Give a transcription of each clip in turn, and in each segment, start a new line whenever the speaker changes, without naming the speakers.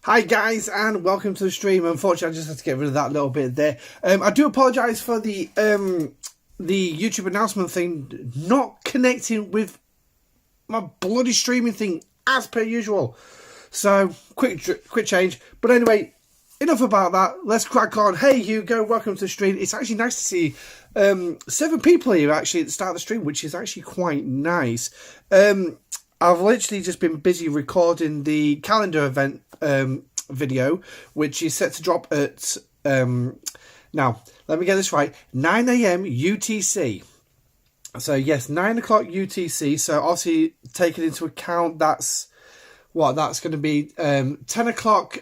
Hi guys, and welcome to the stream. Unfortunately, I just had to get rid of that little bit there. I do apologise for the YouTube announcement thing not connecting with my bloody streaming thing as per usual. So quick change. But anyway, enough about that. Let's crack on. Hey Hugo, welcome to the stream. It's actually nice to see 7 people here actually at the start of the stream, which is actually quite nice. I've literally just been busy recording the calendar event video, which is set to drop at now let me get this right, 9 AM UTC. So yes, 9 o'clock UTC. So obviously taking into account that's going to be 10 o'clock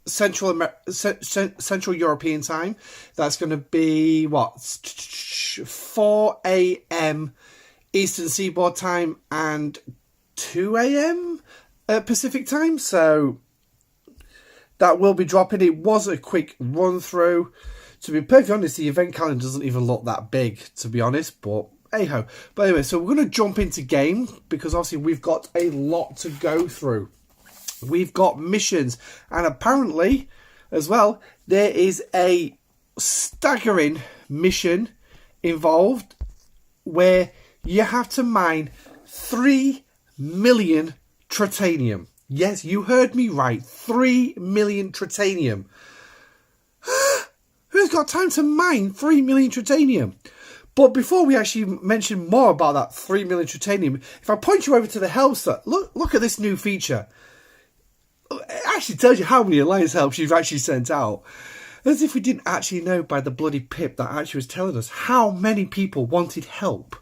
Central European time. That's going to be 4 AM Eastern Seaboard time and 2 AM Pacific time. So that will be dropping. It was a quick run through. To be perfectly honest, the event calendar doesn't even look that big, to be honest, but hey ho. But anyway, so we're going to jump into game because obviously we've got a lot to go through. We've got missions, and apparently as well there is a staggering mission involved where you have to mine 3 million tritanium. Yes, you heard me right. 3 million tritanium. Who's got time to mine 3 million tritanium? But before we actually mention more about that 3 million tritanium, if I point you over to the help set, look at this new feature. It actually tells you how many alliance helps you've actually sent out. As if we didn't actually know by the bloody pip that actually was telling us how many people wanted help.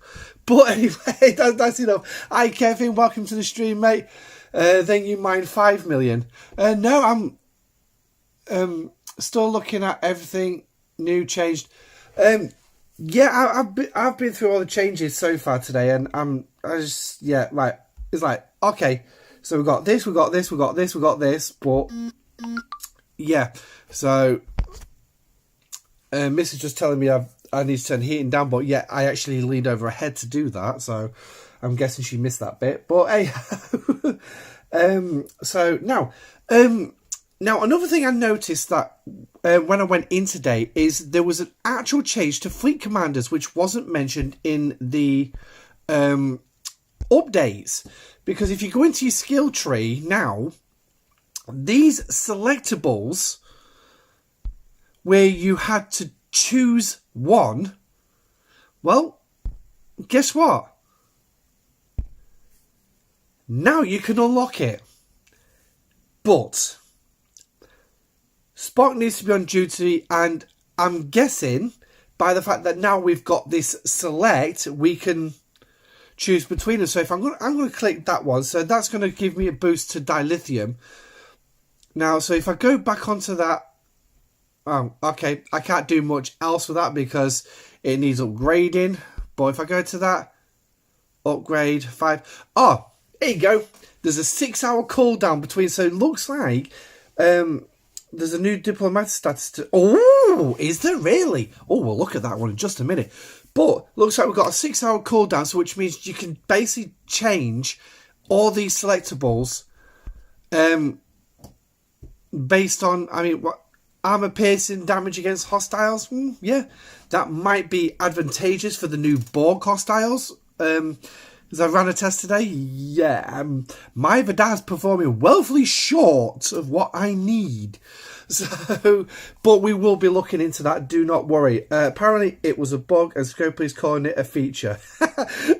But anyway, that's enough. Hi Kevin, welcome to the stream, mate. Then you mine 5 million. No, I'm still looking at everything new, changed. Yeah, I've been through all the changes so far today, and it's like, okay, so we've got this, but yeah, so Miss is just telling me I need to turn heating down, but yeah, I actually leaned over her head to do that, so I'm guessing she missed that bit. But hey, so now another thing I noticed that when I went in today is there was an actual change to fleet commanders, which wasn't mentioned in the updates. Because if you go into your skill tree now, these selectables where you had to choose one, well, guess what? Now you can unlock it. But Spock needs to be on duty, and I'm guessing by the fact that now we've got this select, we can choose between them. So if I'm going to click that one, so that's going to give me a boost to dilithium. Now, so if I go back onto that, oh, okay, I can't do much else with that because it needs upgrading. But if I go to that, upgrade 5, oh, there you go. There's a 6-hour cooldown between, so it looks like there's a new diplomatic status to... Oh, is there really? Oh, we'll look at that one in just a minute. But looks like we've got a 6-hour cooldown, so which means you can basically change all these selectables based on, I mean, what armor piercing damage against hostiles. Yeah, that might be advantageous for the new Borg hostiles. As I ran a test today, yeah, my Vadaz's performing woefully short of what I need. So, but we will be looking into that, do not worry. Apparently it was a bug and Scopely's calling it a feature.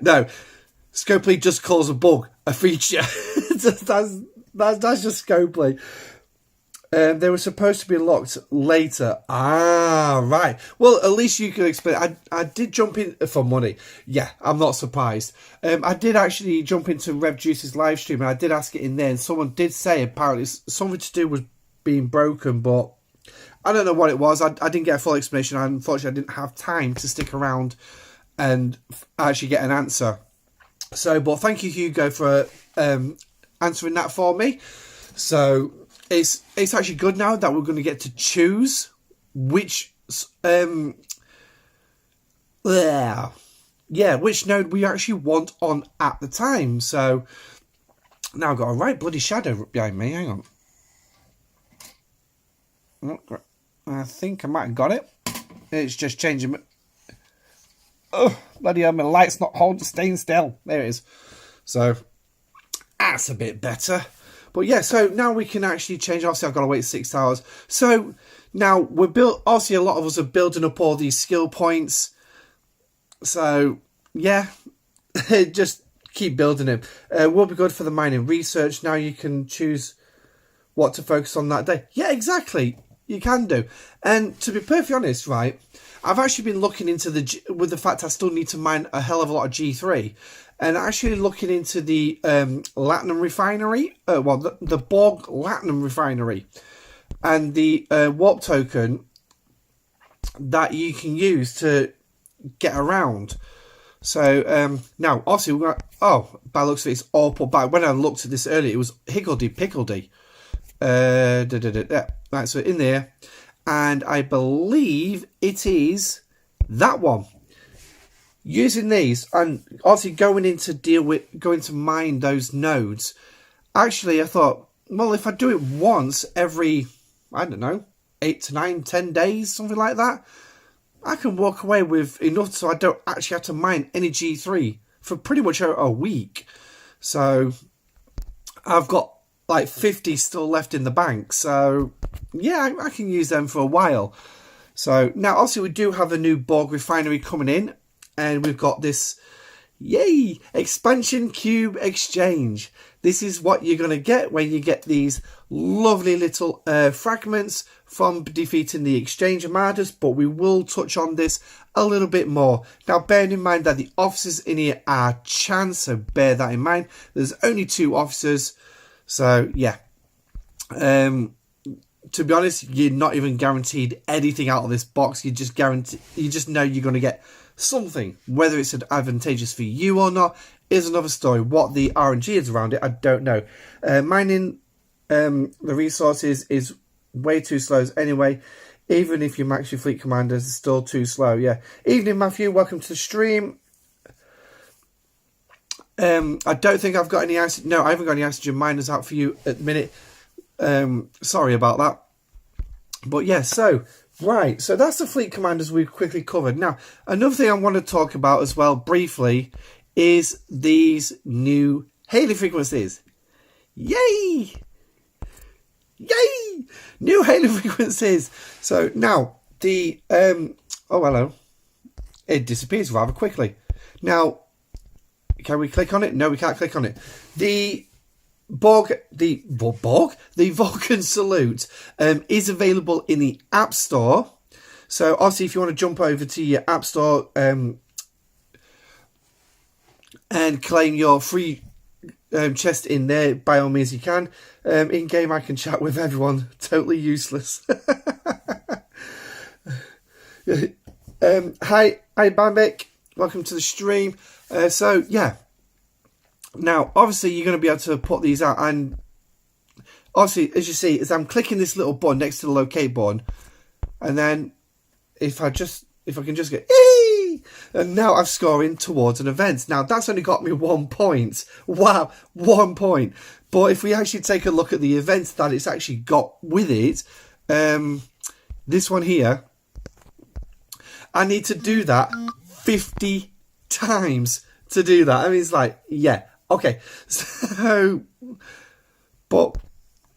No, Scopely just calls a bug a feature. that's just Scopely. They were supposed to be locked later. Ah, right. Well, at least you can explain. I did jump in for money. Yeah, I'm not surprised. I did actually jump into Rev Juice's live stream and I did ask it in there, and someone did say apparently something to do with being broken, but I don't know what it was. I didn't get a full explanation. Unfortunately, I didn't have time to stick around and actually get an answer. So, but thank you, Hugo, for answering that for me. So it's actually good now that we're going to get to choose which which node we actually want on at the time. So now I've got a right bloody shadow behind me. Hang on. I think I might have got it. It's just changing. Oh, bloody hell, my light's not staying still. There it is. So that's a bit better. But yeah, so now we can actually change. Obviously, I've got to wait 6 hours. So now we're obviously, a lot of us are building up all these skill points. So yeah, just keep building them. Will be good for the mining research. Now you can choose what to focus on that day. Yeah, exactly. You can do. And to be perfectly honest, right, I've actually been looking into with the fact I still need to mine a hell of a lot of G3. And actually looking into the Latinum refinery, the Borg Latinum refinery, and the warp token that you can use to get around. So now, obviously, we're going to, by the looks of it, it's all put back. When I looked at this earlier, it was higgledy-piggledy. Right, so in there, and I believe it is that one. Using these and obviously going to mine those nodes. Actually, I thought, well, if I do it once every, I don't know, 8 to 9, 10 days, something like that, I can walk away with enough so I don't actually have to mine any G3 for pretty much a week. So I've got like 50 still left in the bank. So yeah, I can use them for a while. So now obviously we do have a new Borg refinery coming in. And we've got this, yay, expansion cube exchange. This is what you're going to get when you get these lovely little fragments from defeating the exchange armadas. But we will touch on this a little bit more. Now, bearing in mind that the officers in here are chance, so bear that in mind. There's only 2 officers. So, yeah. To be honest, you're not even guaranteed anything out of this box. You just know you're going to get something. Whether it's advantageous for you or not is another story. What the RNG is around it, I don't know. Mining the resources is way too slow anyway. Even if you max your fleet commanders, it's still too slow. Yeah. Evening, Matthew. Welcome to the stream. I don't think I've got any no, I haven't got any oxygen miners out for you at the minute. Sorry about that. But yeah, so right, so that's the fleet commanders we've quickly covered. Now, another thing I want to talk about as well briefly is these new Halo frequencies. Yay! Yay! New Halo frequencies. So now the oh hello. It disappears rather quickly. Now, can we click on it? No, we can't click on it. The the Vulcan Salute is available in the App Store. So obviously, if you want to jump over to your App Store and claim your free chest in there, by all means you can. In game, I can chat with everyone. Totally useless. Hi, Bambik. Welcome to the stream. So yeah. Now, obviously, you're going to be able to put these out, and obviously, as you see, as I'm clicking this little button next to the locate button, and then if I can just get eee, and now I'm scoring towards an event. Now that's only got me 1 point. Wow, 1 point. But if we actually take a look at the events that it's actually got with it, this one here, I need to do that 50 times to do that. I mean, it's like, yeah, okay. So, but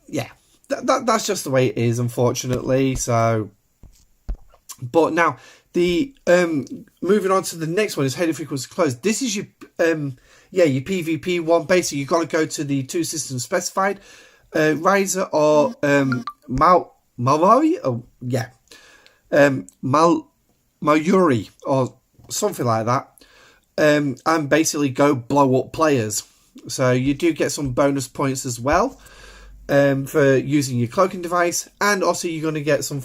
yeah, that's just the way it is, unfortunately. So, but now the moving on to the next one is Halo Frequency Closed. This is your your PvP one. Basically, you've got to go to the 2 systems specified, Riser or Malari, or yeah, Mayuri or something like that, and basically go blow up players. So you do get some bonus points as well for using your cloaking device, and also you're going to get some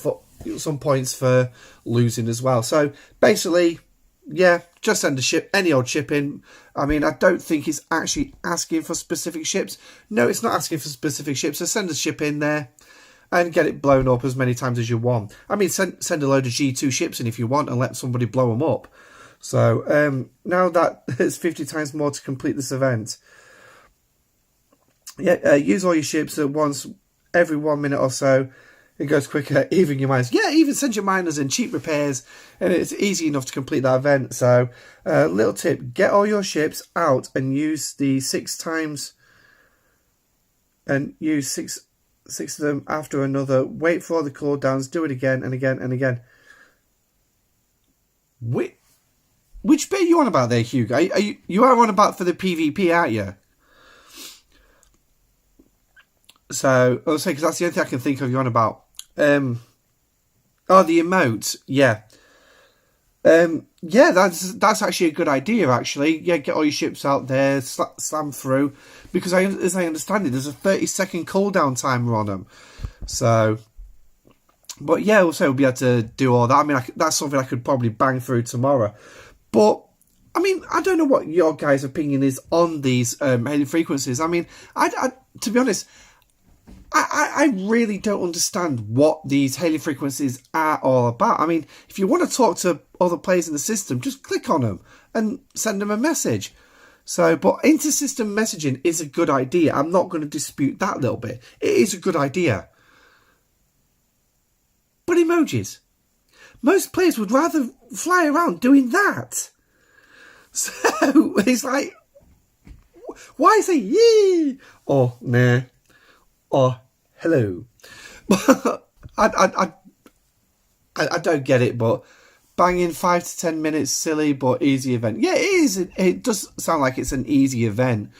points for losing as well. So basically, yeah, just send a ship, any old ship in. I mean, I don't think it's actually asking for specific ships. No, it's not asking for specific ships. So send a ship in there and get it blown up as many times as you want. I mean, send a load of G2 ships in if you want and let somebody blow them up. So now that it's 50 times more to complete this event. Yeah, use all your ships at once every 1 minute or so. It goes quicker, even your miners. Yeah, even send your miners in, cheap repairs, and it's easy enough to complete that event. So, little tip, get all your ships out and use the 6 times, and use six of them after another. Wait for all the cooldowns, do it again and again and again. Which bit are you on about there, Hugo? You are on about for the PvP, aren't you? So, I'll say, because that's the only thing I can think of you on about. The emote, yeah. Yeah, that's actually a good idea, actually. Yeah, get all your ships out there, slam through. Because as I understand it, there's a 30-second cooldown timer on them. So, but yeah, also we'll be able to do all that. I mean, that's something I could probably bang through tomorrow. But, I mean, I don't know what your guys' opinion is on these hailing frequencies. I mean, I to be honest, I really don't understand what these hailing frequencies are all about. I mean, if you want to talk to other players in the system, just click on them and send them a message. So, but inter-system messaging is a good idea. I'm not going to dispute that little bit. It is a good idea. But emojis. Most players would rather fly around doing that. So, it's like, why say yee? Or nah. Or hello. I don't get it, but banging 5 to 10 minutes, silly but easy event. Yeah, it is. It does sound like it's an easy event.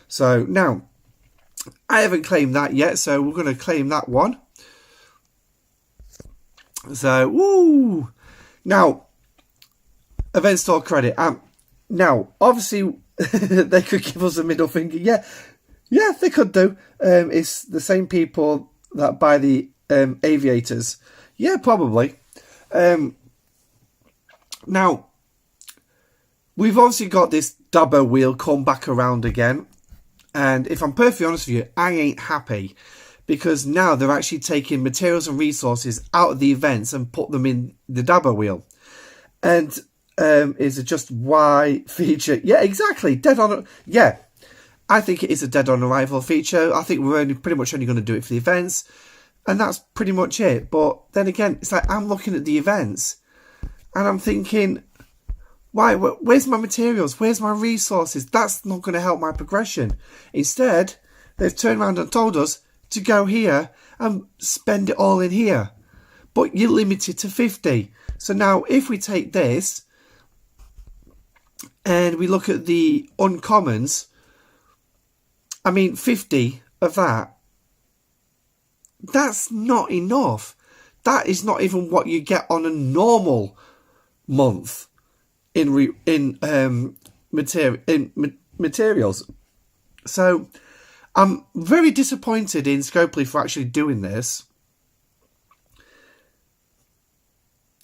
So now, I haven't claimed that yet, so we're going to claim that one. So, woo! Now, event store credit. Now, obviously, they could give us a middle finger. Yeah, they could do. It's the same people that buy the aviators. Yeah, probably. Now, we've obviously got this Dabo wheel come back around again. And if I'm perfectly honest with you, I ain't happy. Because now they're actually taking materials and resources out of the events and put them in the Dabo wheel. And is it just Y feature? Yeah, exactly. Dead on. Yeah. I think it is a dead on arrival feature. I think we're pretty much only going to do it for the events. And that's pretty much it. But then again, it's like I'm looking at the events and I'm thinking, why? Where's my materials? Where's my resources? That's not going to help my progression. Instead, they've turned around and told us to go here and spend it all in here. But you're limited to 50. So now if we take this and we look at the uncommons, I mean, 50 of that, that's not enough. That is not even what you get on a normal month in materials. So I'm very disappointed in Scopely for actually doing this.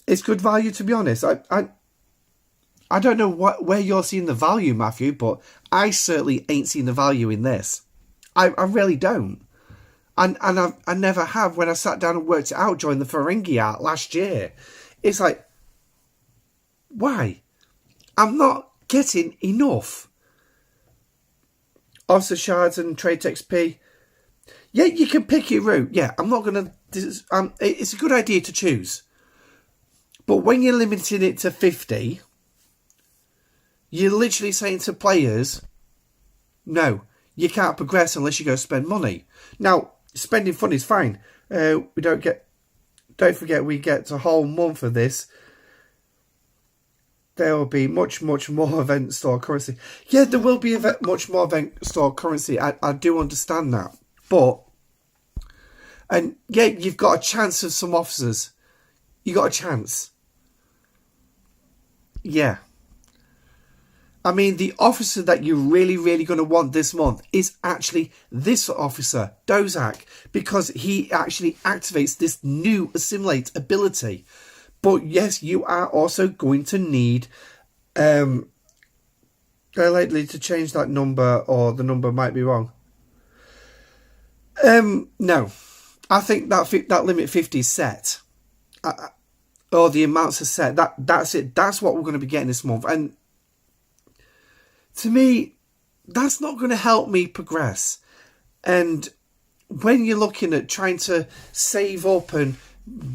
It's good value, to be honest. I don't know where you're seeing the value, Matthew, but I certainly ain't seen the value in this. I really don't. And I never have when I sat down and worked it out during the Ferengi art last year. It's like, why? I'm not getting enough. Officer Shards and Trait XP. Yeah, you can pick your route. Yeah, I'm not going to... it's a good idea to choose. But when you're limiting it to 50, you're literally saying to players, no, you can't progress unless you go spend money. Now, spending fun is fine. Don't forget we get a whole month of this. There will be much more event store currency. Yeah, there will be much more event store currency. I do understand that. But, and yeah, you've got a chance of some officers. You got a chance. Yeah. I mean, the officer that you're really going to want this month is actually this officer, Dozak, because he actually activates this new assimilate ability. But yes, you are also going to need likely to change that number, or the number might be wrong. No. I think that limit 50 is set. Or the amounts are set. That's it. That's what we're going to be getting this month. And to me, that's not going to help me progress. And when you're looking at trying to save up and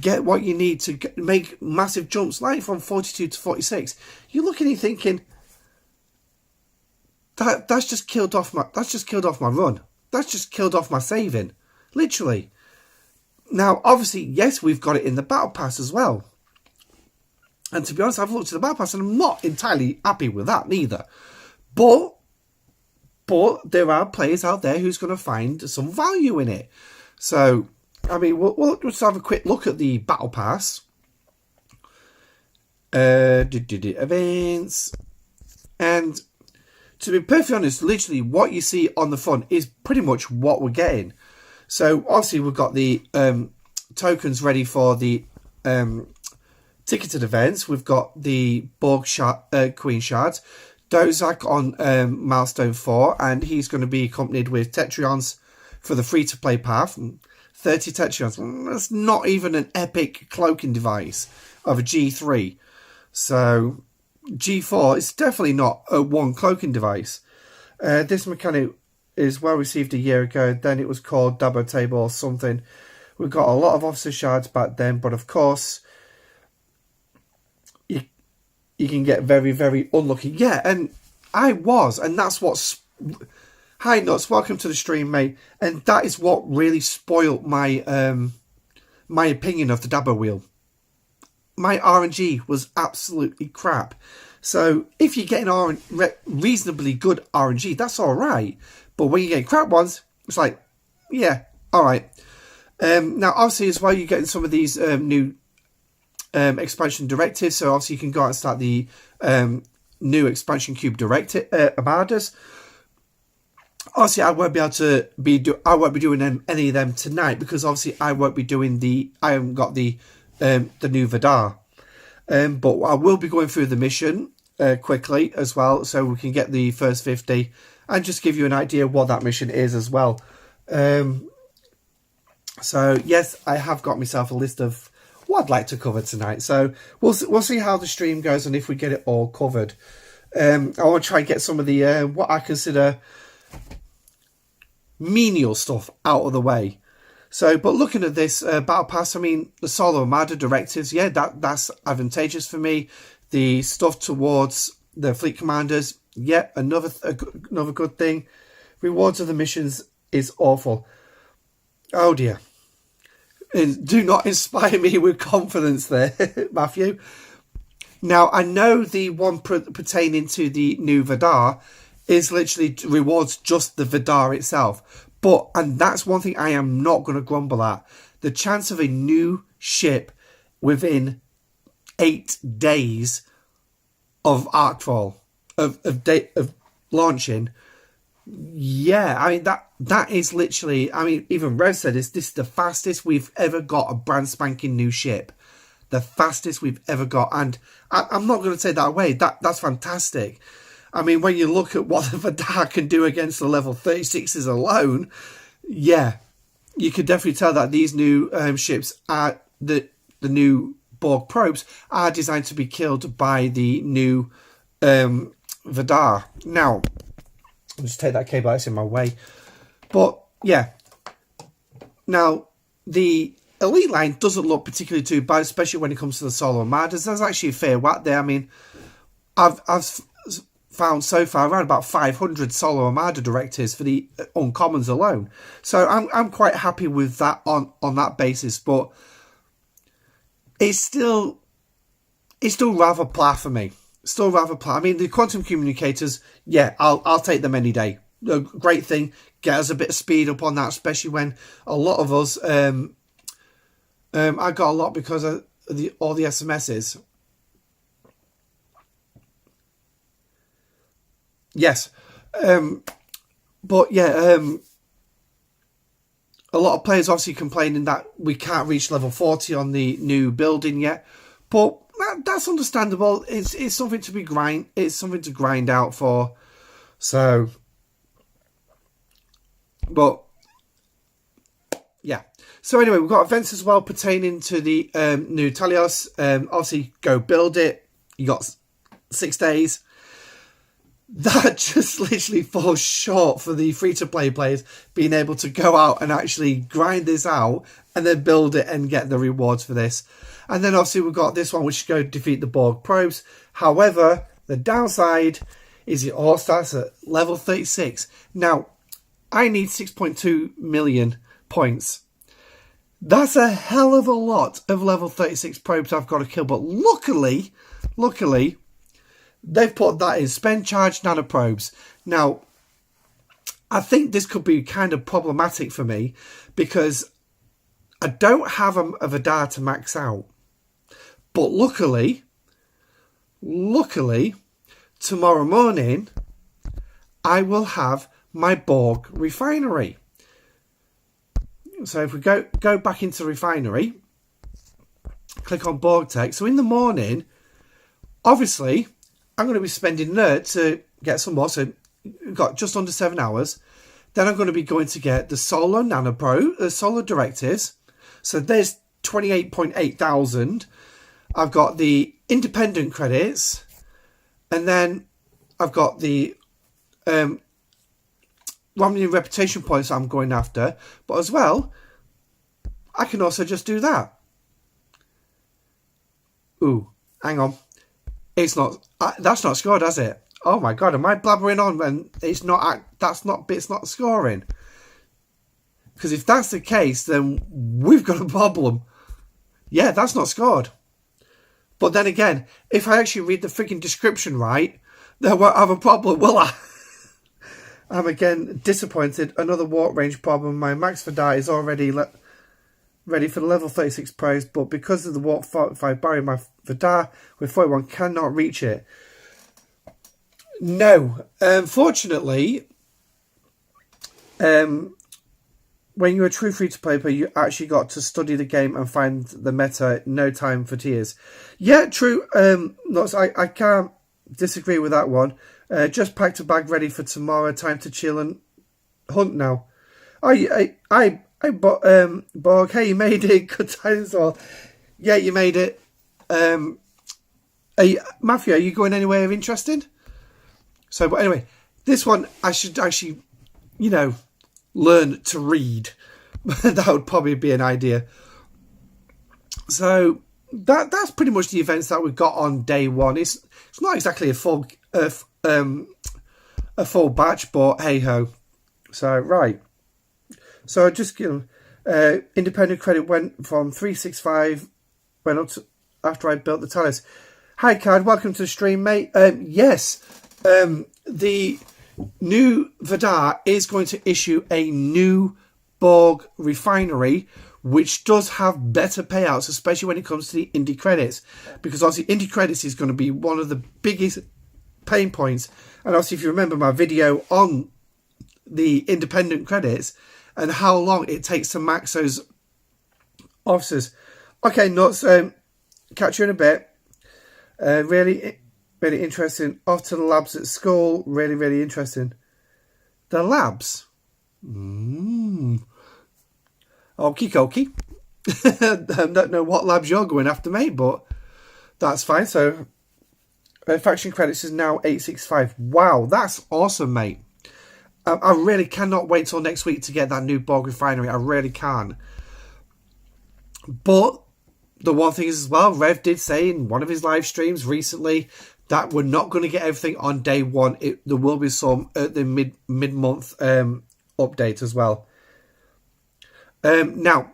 get what you need to make massive jumps, like from 42 to 46, you're looking and thinking, that's just killed off my run. That's just killed off my saving, literally. Now, obviously, yes, we've got it in the battle pass as well. And to be honest, I've looked at the battle pass and I'm not entirely happy with that neither. But there are players out there who's going to find some value in it. So, I mean, we'll just have a quick look at the battle pass. Events. And to be perfectly honest, literally what you see on the front is pretty much what we're getting. So, obviously, we've got the tokens ready for the ticketed events. We've got the Borg Queen shards. Dozak on milestone 4, and he's going to be accompanied with Tetrions for the free-to-play path. 30 Tetrions. That's not even an epic cloaking device of a G3. So, G4 is definitely not a one cloaking device. This mechanic is well received a year ago. Then it was called Dabo Table or something. We got a lot of officer shards back then, but of course, you can get very unlucky. Yeah, and I was, and that's what's... Hi, Nuts, welcome to the stream, mate. And that is what really spoilt my my opinion of the Dabo wheel. My RNG was absolutely crap. So, if you're getting reasonably good RNG, that's alright. But when you get crap ones, it's like, yeah, alright. Now, obviously, as well, you're getting some of these new expansion directives. So, obviously, you can go out and start the new expansion cube armadas. Obviously, I won't be able to I won't be doing any of them tonight because obviously I won't be doing I haven't got the new Vidar. But I will be going through the mission quickly as well, so we can get the first 50 and just give you an idea what that mission is as well. So yes, I have got myself a list of what I'd like to cover tonight. So we'll see how the stream goes and if we get it all covered. I want to try and get some of the what I consider menial stuff out of the way. So, but looking at this battle pass, I mean, the solo armada directives, yeah, that's advantageous for me. The stuff towards the fleet commanders, yeah, another good thing. Rewards of the missions is awful. Oh dear. And do not inspire me with confidence there, Matthew. Now, I know the one pertaining to the new Vidar is literally rewards just the Vidar itself. And that's one thing I am not going to grumble at. The chance of a new ship within 8 days of Arcfall, of launching. Yeah, I mean, that is literally, I mean, even Rev said this is the fastest we've ever got a brand spanking new ship. The fastest we've ever got. And I'm not going to take that away. That's fantastic. I mean, when you look at what the Vidar can do against the level 36s alone, yeah, you could definitely tell that these new ships are, the new Borg probes are designed to be killed by the new Vidar. Now, I'll just take that cable that's in my way. But, yeah. Now, the Elite line doesn't look particularly too bad, especially when it comes to the solo armadas. There's actually a fair whack there. I mean, I've found so far around about 500 solo armada directives for the uncommons alone. So I'm quite happy with that on that basis. But it's still rather plah for me. Still rather plah. I mean, the quantum communicators, yeah, I'll take them any day. A great thing. Get us a bit of speed up on that, especially when a lot of us. I got a lot because of all the SMSs. Yes. But yeah, a lot of players obviously complaining that we can't reach level 40 on the new building yet. But that's understandable. It's something to be it's something to grind out for. So, but yeah. So anyway, we've got events as well pertaining to the new Talios. Obviously, go build it. You got 6 days. That just literally falls short for the free-to-play players being able to go out and actually grind this out and then build it and get the rewards for this. And then obviously we've got this one, which is go defeat the Borg probes. However, the downside is it all starts at level 36. Now, I need 6.2 million points. That's a hell of a lot of level 36 probes I've got to kill. But luckily, they've put that in spend charge nanoprobes. Now, I think this could be kind of problematic for me because I don't have a Vidar to max out. But luckily, tomorrow morning, I will have my Borg refinery. So if we go back into refinery, click on Borg Tech. So in the morning, obviously, I'm going to be spending nerd to get some more. So we've got just under 7 hours. Then I'm going to be going to get the Solo Solo directives. So there's 28.8 thousand. I've got the independent credits. And then I've got the Romanian reputation points I'm going after. But as well, I can also just do that. Ooh, hang on. It's not. That's not scored, has it? Oh my god, am I blabbering on when it's not? It's not scoring. Because if that's the case, then we've got a problem. Yeah, that's not scored. But then again, if I actually read the freaking description right, then I won't have a problem, will I? I'm again disappointed. Another walk range problem. My max Vidar is already ready for the level 36 prize, but because of the walk 45 barrier, my Vidar with 41 cannot reach it. No, unfortunately, when you're a true free-to-play player, you actually got to study the game and find the meta. No time for tears. Yeah, true. I can't disagree with that one. Just packed a bag ready for tomorrow. Time to chill and hunt now. Borg, hey, you made it. Good times all. Yeah, you made it. Matthew, are you going anywhere interesting? So, but anyway, this one I should actually, learn to read. That would probably be an idea. So that's pretty much the events that we got on day one. It's not exactly a full batch, but hey ho. So right. So just independent credit went from 365 went up to, after I built the Talis. Hi Card, welcome to the stream, mate. Yes. The New Vidar is going to issue a new Borg refinery, which does have better payouts, especially when it comes to the indie credits, because obviously indie credits is going to be one of the biggest pain points. And obviously, if you remember my video on the independent credits and how long it takes to max those officers. Okay, nuts. Catch you in a bit. Really interesting. Off to the labs at school. Really interesting. The labs. Okie dokie. I don't know what labs you're going after, mate, but that's fine. So, faction credits is now 865. Wow, that's awesome, mate. I really cannot wait till next week to get that new Borg refinery. I really can. But the one thing is as well, Rev did say in one of his live streams recently that we're not going to get everything on day one. There will be some at the mid-month update as well. Now,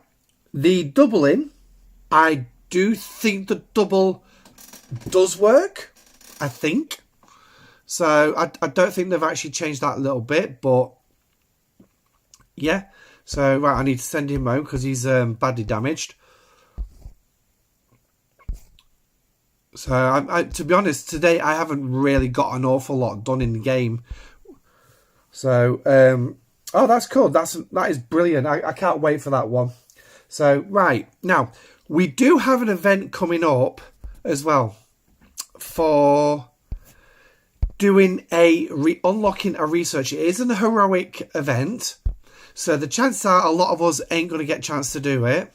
the doubling, I do think the double does work, I think. So, I don't think they've actually changed that a little bit, but yeah. So, right, I need to send him home because he's badly damaged. So, to be honest, today I haven't really got an awful lot done in the game. So, oh, that's cool. That is brilliant. I can't wait for that one. So, right, now, we do have an event coming up as well for doing unlocking a research. It isn't a heroic event, so the chances are a lot of us ain't going to get a chance to do it.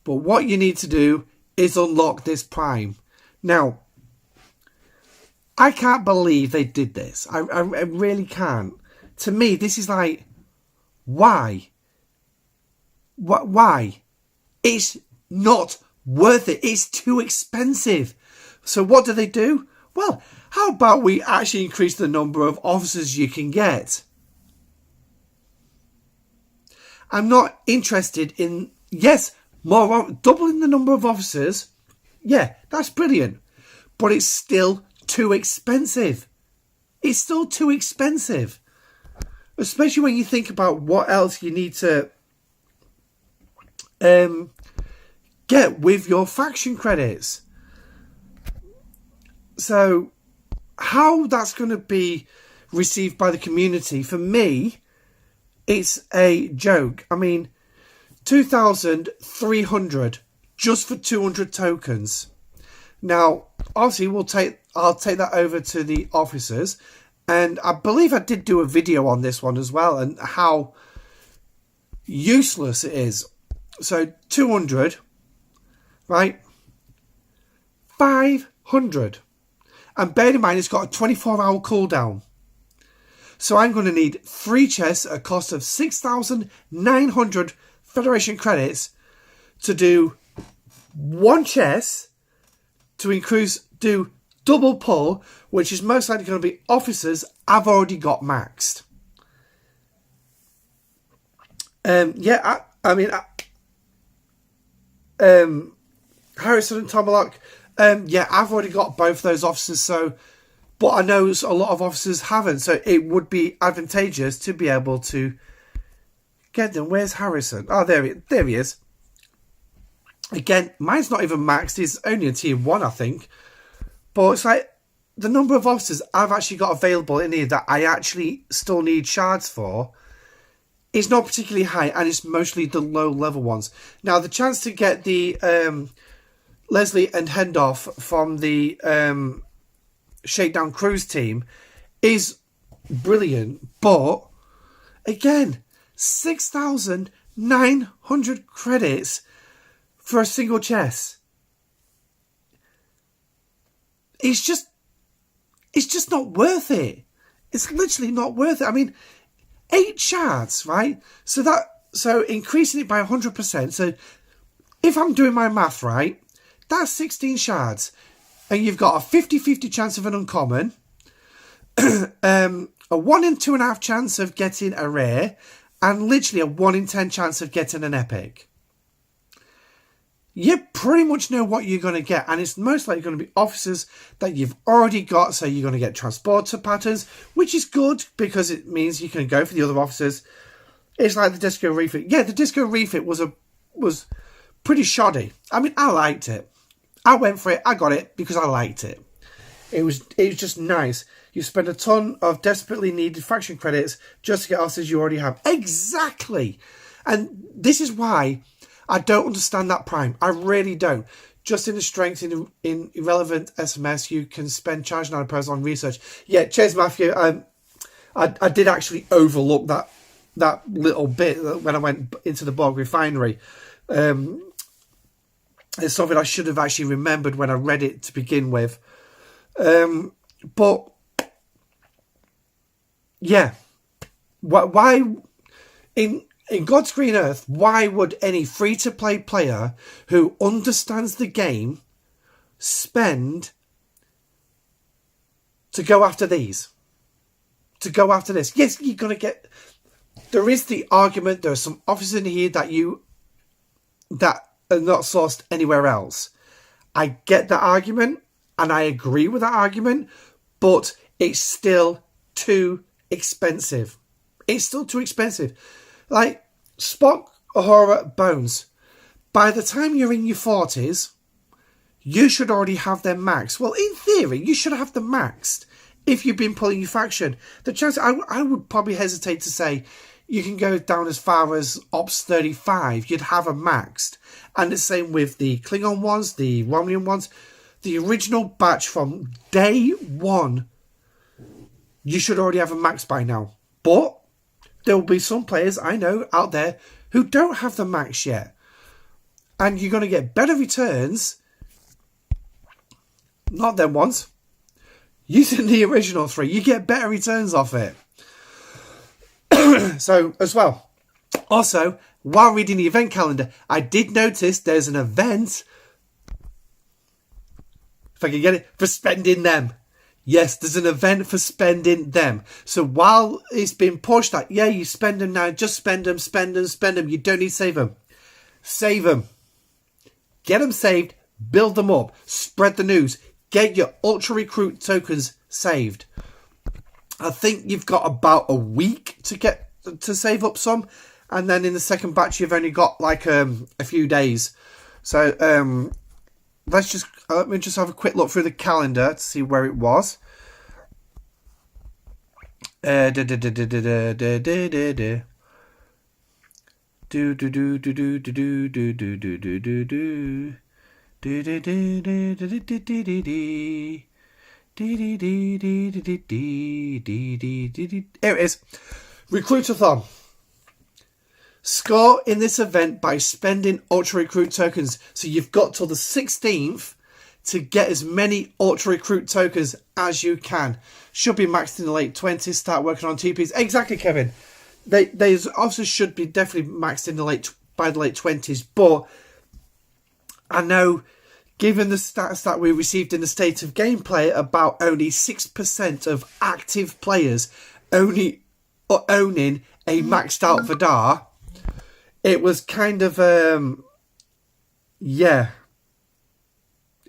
But what you need to do is unlock this prime. Now, I can't believe they did this. I really can't. To me, this is like, why? Why? It's not worth it. It's too expensive. So what do? Well, how about we actually increase the number of officers you can get? I'm not interested in, yes, doubling the number of officers. Yeah, that's brilliant. But it's still too expensive. It's still too expensive. Especially when you think about what else you need to get with your faction credits. So, how that's going to be received by the community, for me, it's a joke. I mean, 2,300 just for 200 tokens. Now, obviously, I'll take that over to the officers, and I believe I did do a video on this one as well, and how useless it is. So 200, right? 500. And bear in mind, it's got a 24-hour cooldown. So I'm going to need 3 chests at a cost of 6,900 Federation credits to do 1 chest to do double pull, which is most likely going to be officers I've already got maxed. Yeah, Harrison and Tomalak, yeah, I've already got both those officers, so, but I know a lot of officers haven't, so it would be advantageous to be able to get them. Where's Harrison? Oh, there he is. Again, mine's not even maxed, it's only a tier 1, I think. But it's like, the number of officers I've actually got available in here that I actually still need shards for is not particularly high, and it's mostly the low level ones. Now, the chance to get the Leslie and Hendoff from the Shakedown Cruise team is brilliant, but again, 6,900 credits for a single chest. It's just not worth it. It's literally not worth it. I mean, 8 shards, right? So increasing it by 100%. So if I'm doing my math right, that's 16 shards. And you've got a 50-50 chance of an uncommon, a 1 in 2.5 chance of getting a rare, and literally a 1 in 10 chance of getting an epic. you pretty much know what you're going to get. And it's most likely going to be officers that you've already got. So you're going to get transporter patterns, which is good because it means you can go for the other officers. It's like the Disco Refit. Yeah, the Disco Refit was pretty shoddy. I mean, I liked it. I went for it. I got it because I liked it. It was just nice. You spend a ton of desperately needed faction credits just to get officers you already have. Exactly. And this is why I don't understand that Prime. I really don't. Just in the strength in irrelevant SMS, you can spend charge £9 on research. Yeah, Chase Matthew, I did actually overlook that little bit when I went into the Borg refinery. It's something I should have actually remembered when I read it to begin with. But yeah, why in God's green earth, why would any free-to-play player who understands the game spend to go after these? To go after this? Yes, you're going to get... There is the argument, there are some officers in here that are not sourced anywhere else. I get that argument, and I agree with that argument, but it's still too expensive. It's still too expensive. Like, Spock, Uhura, Bones. By the time you're in your 40s, you should already have them maxed. Well, in theory, you should have them maxed if you've been pulling your faction. The chance, I would probably hesitate to say you can go down as far as Ops 35. You'd have them maxed. And the same with the Klingon ones, the Romulan ones. The original batch from day one, you should already have them maxed by now. But there will be some players I know out there who don't have the max yet. And you're going to get better returns. Not them ones. Using the original 3, you get better returns off it. So, as well. Also, while reading the event calendar, I did notice there's an event, if I can get it, for spending them. Yes, there's an event for spending them. So while it's been pushed that, yeah, you spend them now, just spend them. You don't need to save them. Save them. Get them saved. Build them up. Spread the news. Get your Ultra Recruit tokens saved. I think you've got about a week to save up some. And then in the second batch, you've only got like a few days. So let me just have a quick look through the calendar to see where it was. Here it is. Recruitathon. Score in this event by spending Ultra Recruit tokens. So you've got till the 16th to get as many Ultra Recruit tokens as you can. Should be maxed in the late 20s. Start working on TPs. Exactly, Kevin. They also should be definitely maxed in by the late 20s. But I know, given the stats that we received in the State of Gameplay about only 6% of active players owning a maxed out Vidar, it was kind of, yeah.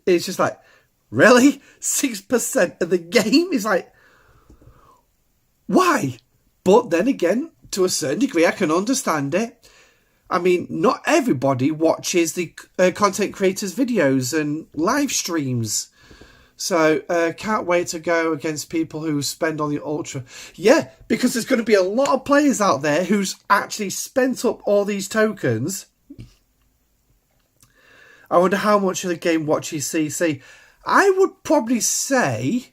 It's just like, really? 6% of the game is like, why? But then again, to a certain degree, I can understand it. I mean, not everybody watches the content creators' videos and live streams. So, can't wait to go against people who spend on the Ultra. Yeah, because there's going to be a lot of players out there who's actually spent up all these tokens. I wonder how much of the game watches CC. I would probably say,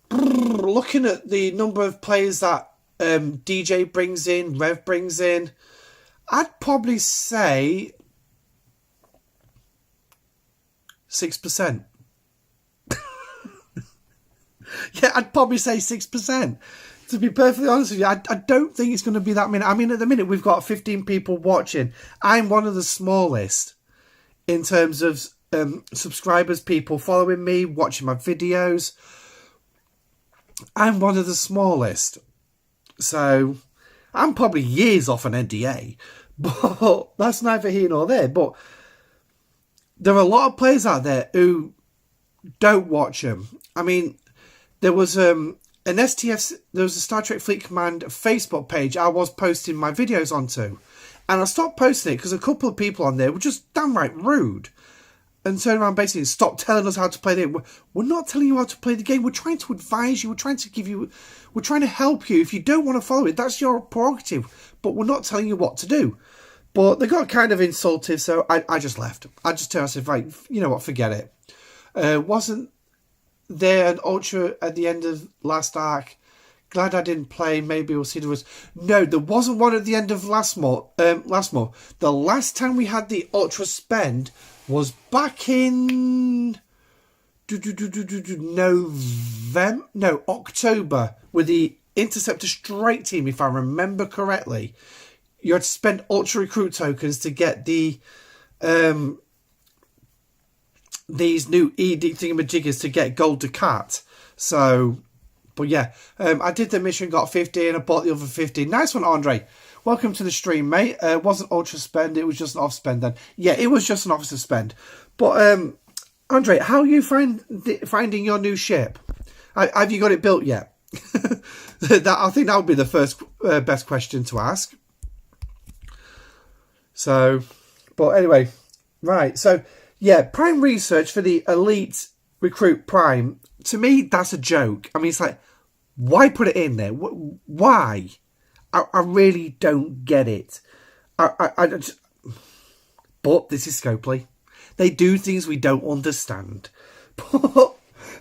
looking at the number of players that DJ brings in, Rev brings in, I'd probably say 6%. Yeah, I'd probably say 6%. To be perfectly honest with you, I don't think it's going to be that many. I mean, at the minute, we've got 15 people watching. I'm one of the smallest in terms of subscribers, people following me, watching my videos. I'm one of the smallest. So, I'm probably years off an NDA. But that's neither here nor there. But there are a lot of players out there who don't watch them. I mean, there was an STF, there was a Star Trek Fleet Command Facebook page I was posting my videos onto. And I stopped posting it because a couple of people on there were just downright rude. And turned around basically, stop telling us how to play the game. We're not telling you how to play the game. We're trying to advise you. We're trying to help you. If you don't want to follow it, that's your prerogative. But we're not telling you what to do. But they got kind of insultive, so I just left. I just turned and said, right, you know what, forget it. Wasn't there an Ultra at the end of last arc? Glad I didn't play. Maybe we'll see there was. No, there wasn't one at the end of last month. The last time we had the Ultra spend was back in October with the Interceptor Strike Team, if I remember correctly. You had to spend Ultra Recruit tokens to get the these new ED thingamajiggers to get Gold Ducat. So, but yeah, I did the mission, got 50, and I bought the other 50. Nice one, Andre. Welcome to the stream, mate. It wasn't Ultra Spend, it was just an off spend then. Yeah, it was just an officer spend. But, Andre, how are you finding your new ship? Have you got it built yet? I think that would be the first best question to ask. So, but anyway, right. So, yeah, Prime Research for the Elite Recruit Prime, to me, that's a joke. I mean, it's like, why put it in there? Why? I really don't get it. I just, but this is Scopely. They do things we don't understand. But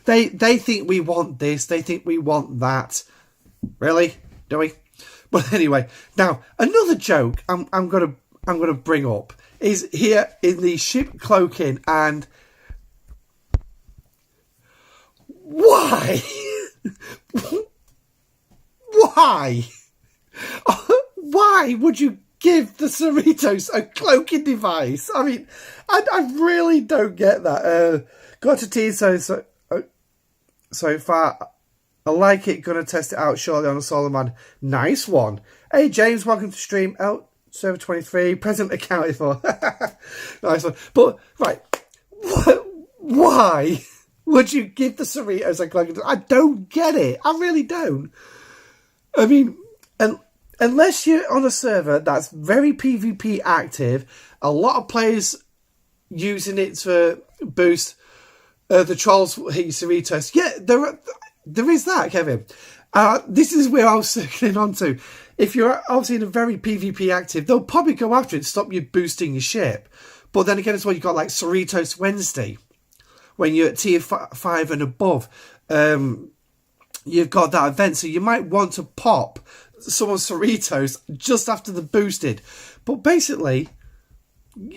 they think we want this. They think we want that. Really? Do we? But anyway, now another joke I'm gonna bring up is here in the ship cloaking, and why? Why? Why would you give the Cerritos a cloaking device? I mean, I really don't get that. Got to tease so far. I like it. Gonna test it out shortly on a Solomon. Nice one. Hey James, welcome to stream. Server 23, present accounted for. Nice one. But right, why would you give the Cerritos a cloaking device? I don't get it. I really don't. I mean, unless you're on a server that's very PvP active, a lot of players using it to boost the trolls hit your Cerritos. Yeah, there is that, Kevin. This is where I was circling on to. If you're obviously in a very PvP active, they'll probably go after it to stop you boosting your ship. But then again, as well, you've got like Cerritos Wednesday, when you're at tier 5 and above. You've got that event, so you might want to pop someone's Cerritos just after the boosted. But basically,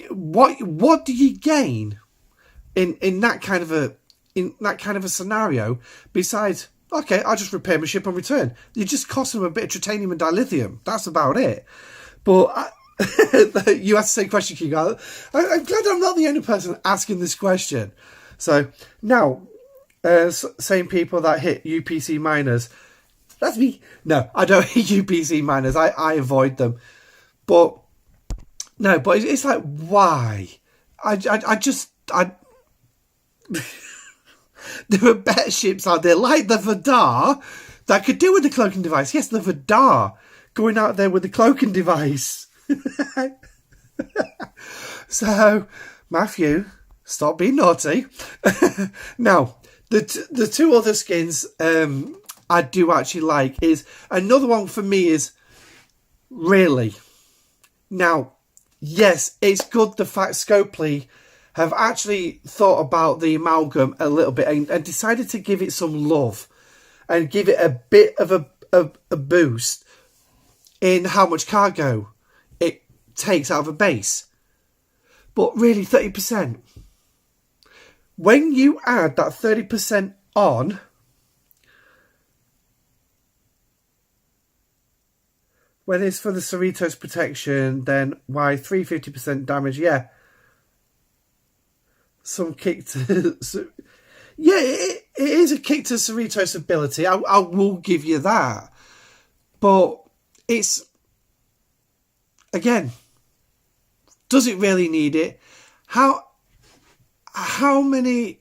what do you gain in that kind of a scenario besides, okay, I'll just repair my ship and return? You just cost them a bit of titanium and dilithium. That's about it. But you asked the same question, King. I'm glad I'm not the only person asking this question. So now, same people that hit UPC miners. That's me. No, I don't hit UPC miners. I avoid them. But no, but it's like, why? There are better ships out there, like the Vidar, that could do with the cloaking device. Yes, the Vidar, going out there with the cloaking device. So, Matthew, stop being naughty. Now, the two other skins I do actually like is, another one for me is really. Now, yes, it's good the fact Scopely have actually thought about the amalgam a little bit and decided to give it some love and give it a bit of a boost in how much cargo it takes out of a base. But really, 30%. When you add that 30% on, when it's for the Cerritos protection, then why 350% damage? Yeah. Some kick to... Yeah, it is a kick to Cerritos ability. I will give you that. But it's... Again, does it really need it? How how many,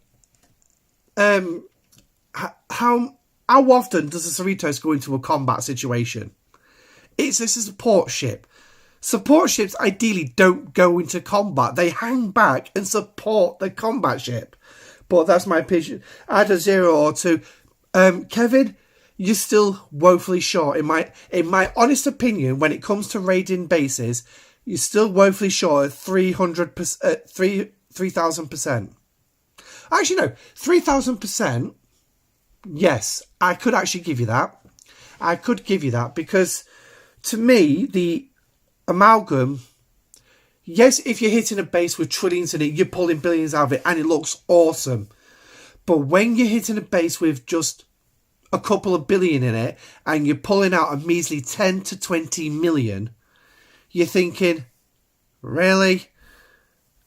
how often does a Cerritos go into a combat situation? It's a support ship. Support ships ideally don't go into combat. They hang back and support the combat ship. But that's my opinion. Add a 0 or 2. Kevin, you're still woefully short. In my honest opinion, when it comes to raiding bases, you're still woefully short at 3,000%. Actually, no, 3,000%. Yes, I could actually give you that. I could give you that because, to me, the amalgam, yes, if you're hitting a base with trillions in it, you're pulling billions out of it and it looks awesome. But when you're hitting a base with just a couple of billion in it and you're pulling out a measly 10 to 20 million, you're thinking, really?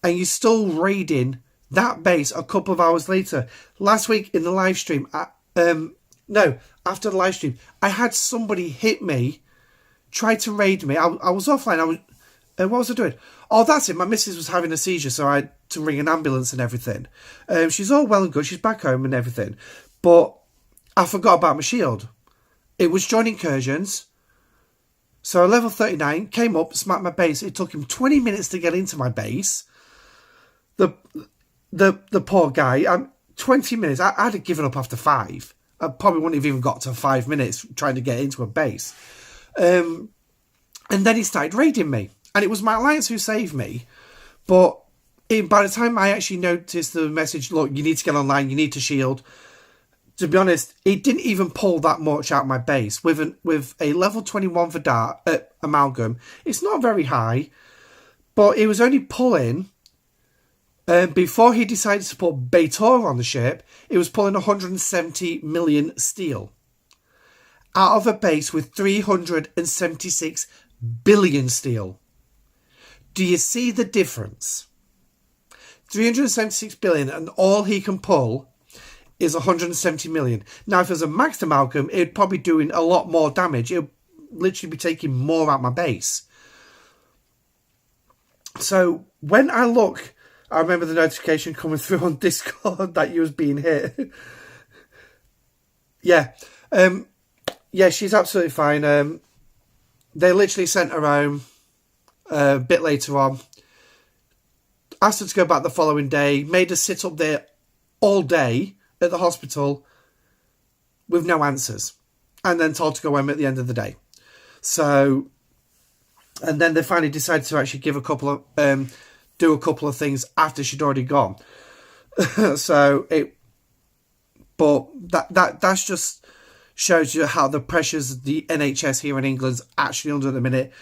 And you're still raiding that base a couple of hours later. Last week in the live stream, after the live stream, I had somebody hit me, try to raid me. I was offline. What was I doing? Oh, that's it. My missus was having a seizure, so I had to ring an ambulance and everything. She's all well and good. She's back home and everything. But I forgot about my shield. It was joint incursions. So level 39, came up, smacked my base. It took him 20 minutes to get into my base. The poor guy, 20 minutes. I'd have given up after 5. I probably wouldn't have even got to 5 minutes trying to get into a base. And then he started raiding me. And it was my alliance who saved me. But by the time I actually noticed the message, look, you need to get online, you need to shield. To be honest, it didn't even pull that much out of my base. With a level 21 for Dart, amalgam, it's not very high. But it was only pulling, before he decided to put Baitor on the ship, it was pulling 170 million steel. Out of a base with 376 billion steel. Do you see the difference? 376 billion and all he can pull is 170 million. Now, if it was a maxed amalgam, it'd probably doing a lot more damage. It would literally be taking more out my base. So when I look, I remember the notification coming through on Discord that you was being hit. Yeah. Yeah, she's absolutely fine. They literally sent her home a bit later on. Asked her to go back the following day. Made her sit up there all day at the hospital with no answers. And then told to go home at the end of the day. So, and then they finally decided to actually give a couple of, do a couple of things after she'd already gone. So but that's just shows you how the pressures the NHS here in England's actually under at the minute.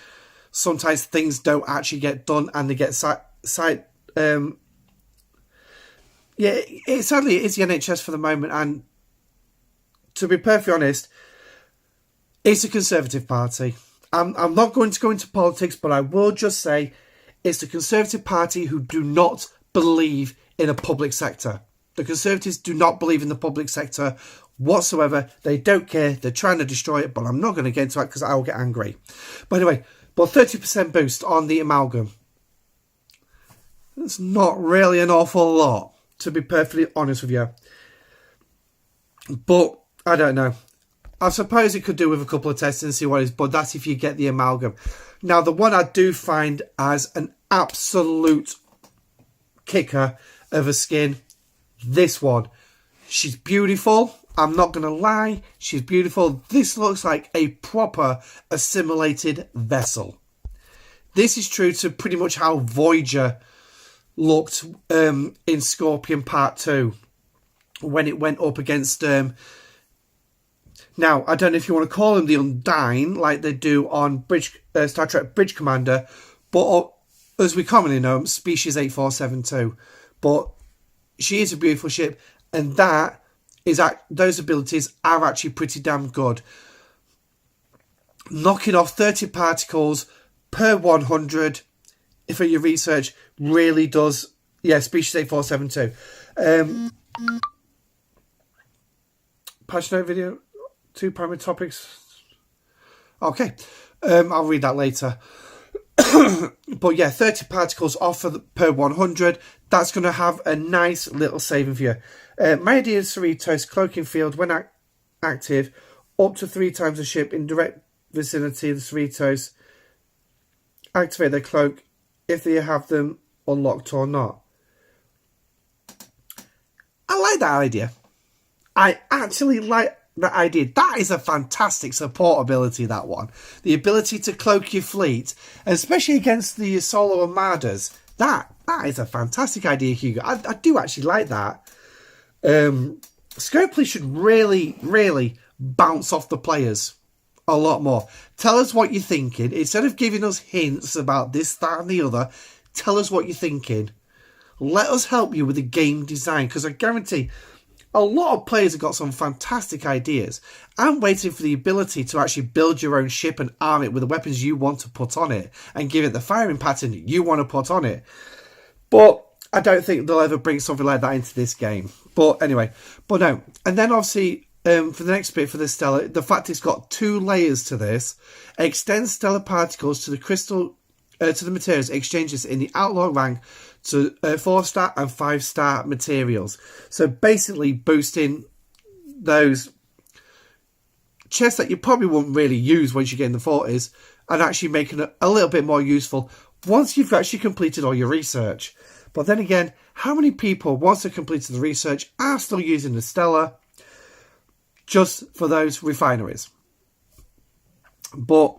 Sometimes things don't actually get done and they get sadly it is the NHS for the moment, and to be perfectly honest, it's a Conservative Party. I'm not going to go into politics, but I will just say it's the Conservative Party who do not believe in a public sector. The Conservatives do not believe in the public sector whatsoever. They don't care. They're trying to destroy it, but I'm not going to get into that because I will get angry. But anyway, 30% boost on the amalgam. That's not really an awful lot, to be perfectly honest with you. But I don't know. I suppose it could do with a couple of tests and see what it is, but that's if you get the amalgam. Now, the one I do find as an absolute kicker of a skin, this one. She's beautiful. I'm not going to lie. She's beautiful. This looks like a proper assimilated vessel. This is true to pretty much how Voyager looked in Scorpion Part 2 when it went up against... now, I don't know if you want to call them the Undyne, like they do on Star Trek Bridge Commander, but as we commonly know them, Species 8472. But she is a beautiful ship, and those abilities are actually pretty damn good. Knocking off 30 particles per 100 for your research really does. Yeah, Species 8472. Patch note video, 2 primary topics. Okay, I'll read that later. But yeah, 30 particles off per 100. That's going to have a nice little saving for you. Meridian Cerritos cloaking field, when active, up to 3 times the ship in direct vicinity of the Cerritos. Activate their cloak if they have them unlocked or not. I like that idea. I actually like that idea. That is a fantastic support ability, that one. The ability to cloak your fleet, especially against the solo armadas. That is a fantastic idea, Hugo. I do actually like that. Scopely should really bounce off the players a lot more. Tell us what you're thinking. Instead of giving us hints about this, that and the other, tell us what you're thinking. Let us help you with the game design, because I guarantee a lot of players have got some fantastic ideas. I'm waiting for the ability to actually build your own ship and arm it with the weapons you want to put on it and give it the firing pattern you want to put on it. But I don't think they'll ever bring something like that into this game. But anyway, but no. And then obviously, for the next bit for the Stellar, the fact it's got 2 layers to this, extends stellar particles to the crystal, to the materials exchanges in the outlaw rank to 4-star and 5-star materials. So basically boosting those chests that you probably wouldn't really use once you get in the 40s and actually making it a little bit more useful once you've actually completed all your research. But then again, how many people, once they've completed the research, are still using the Stellar just for those refineries? But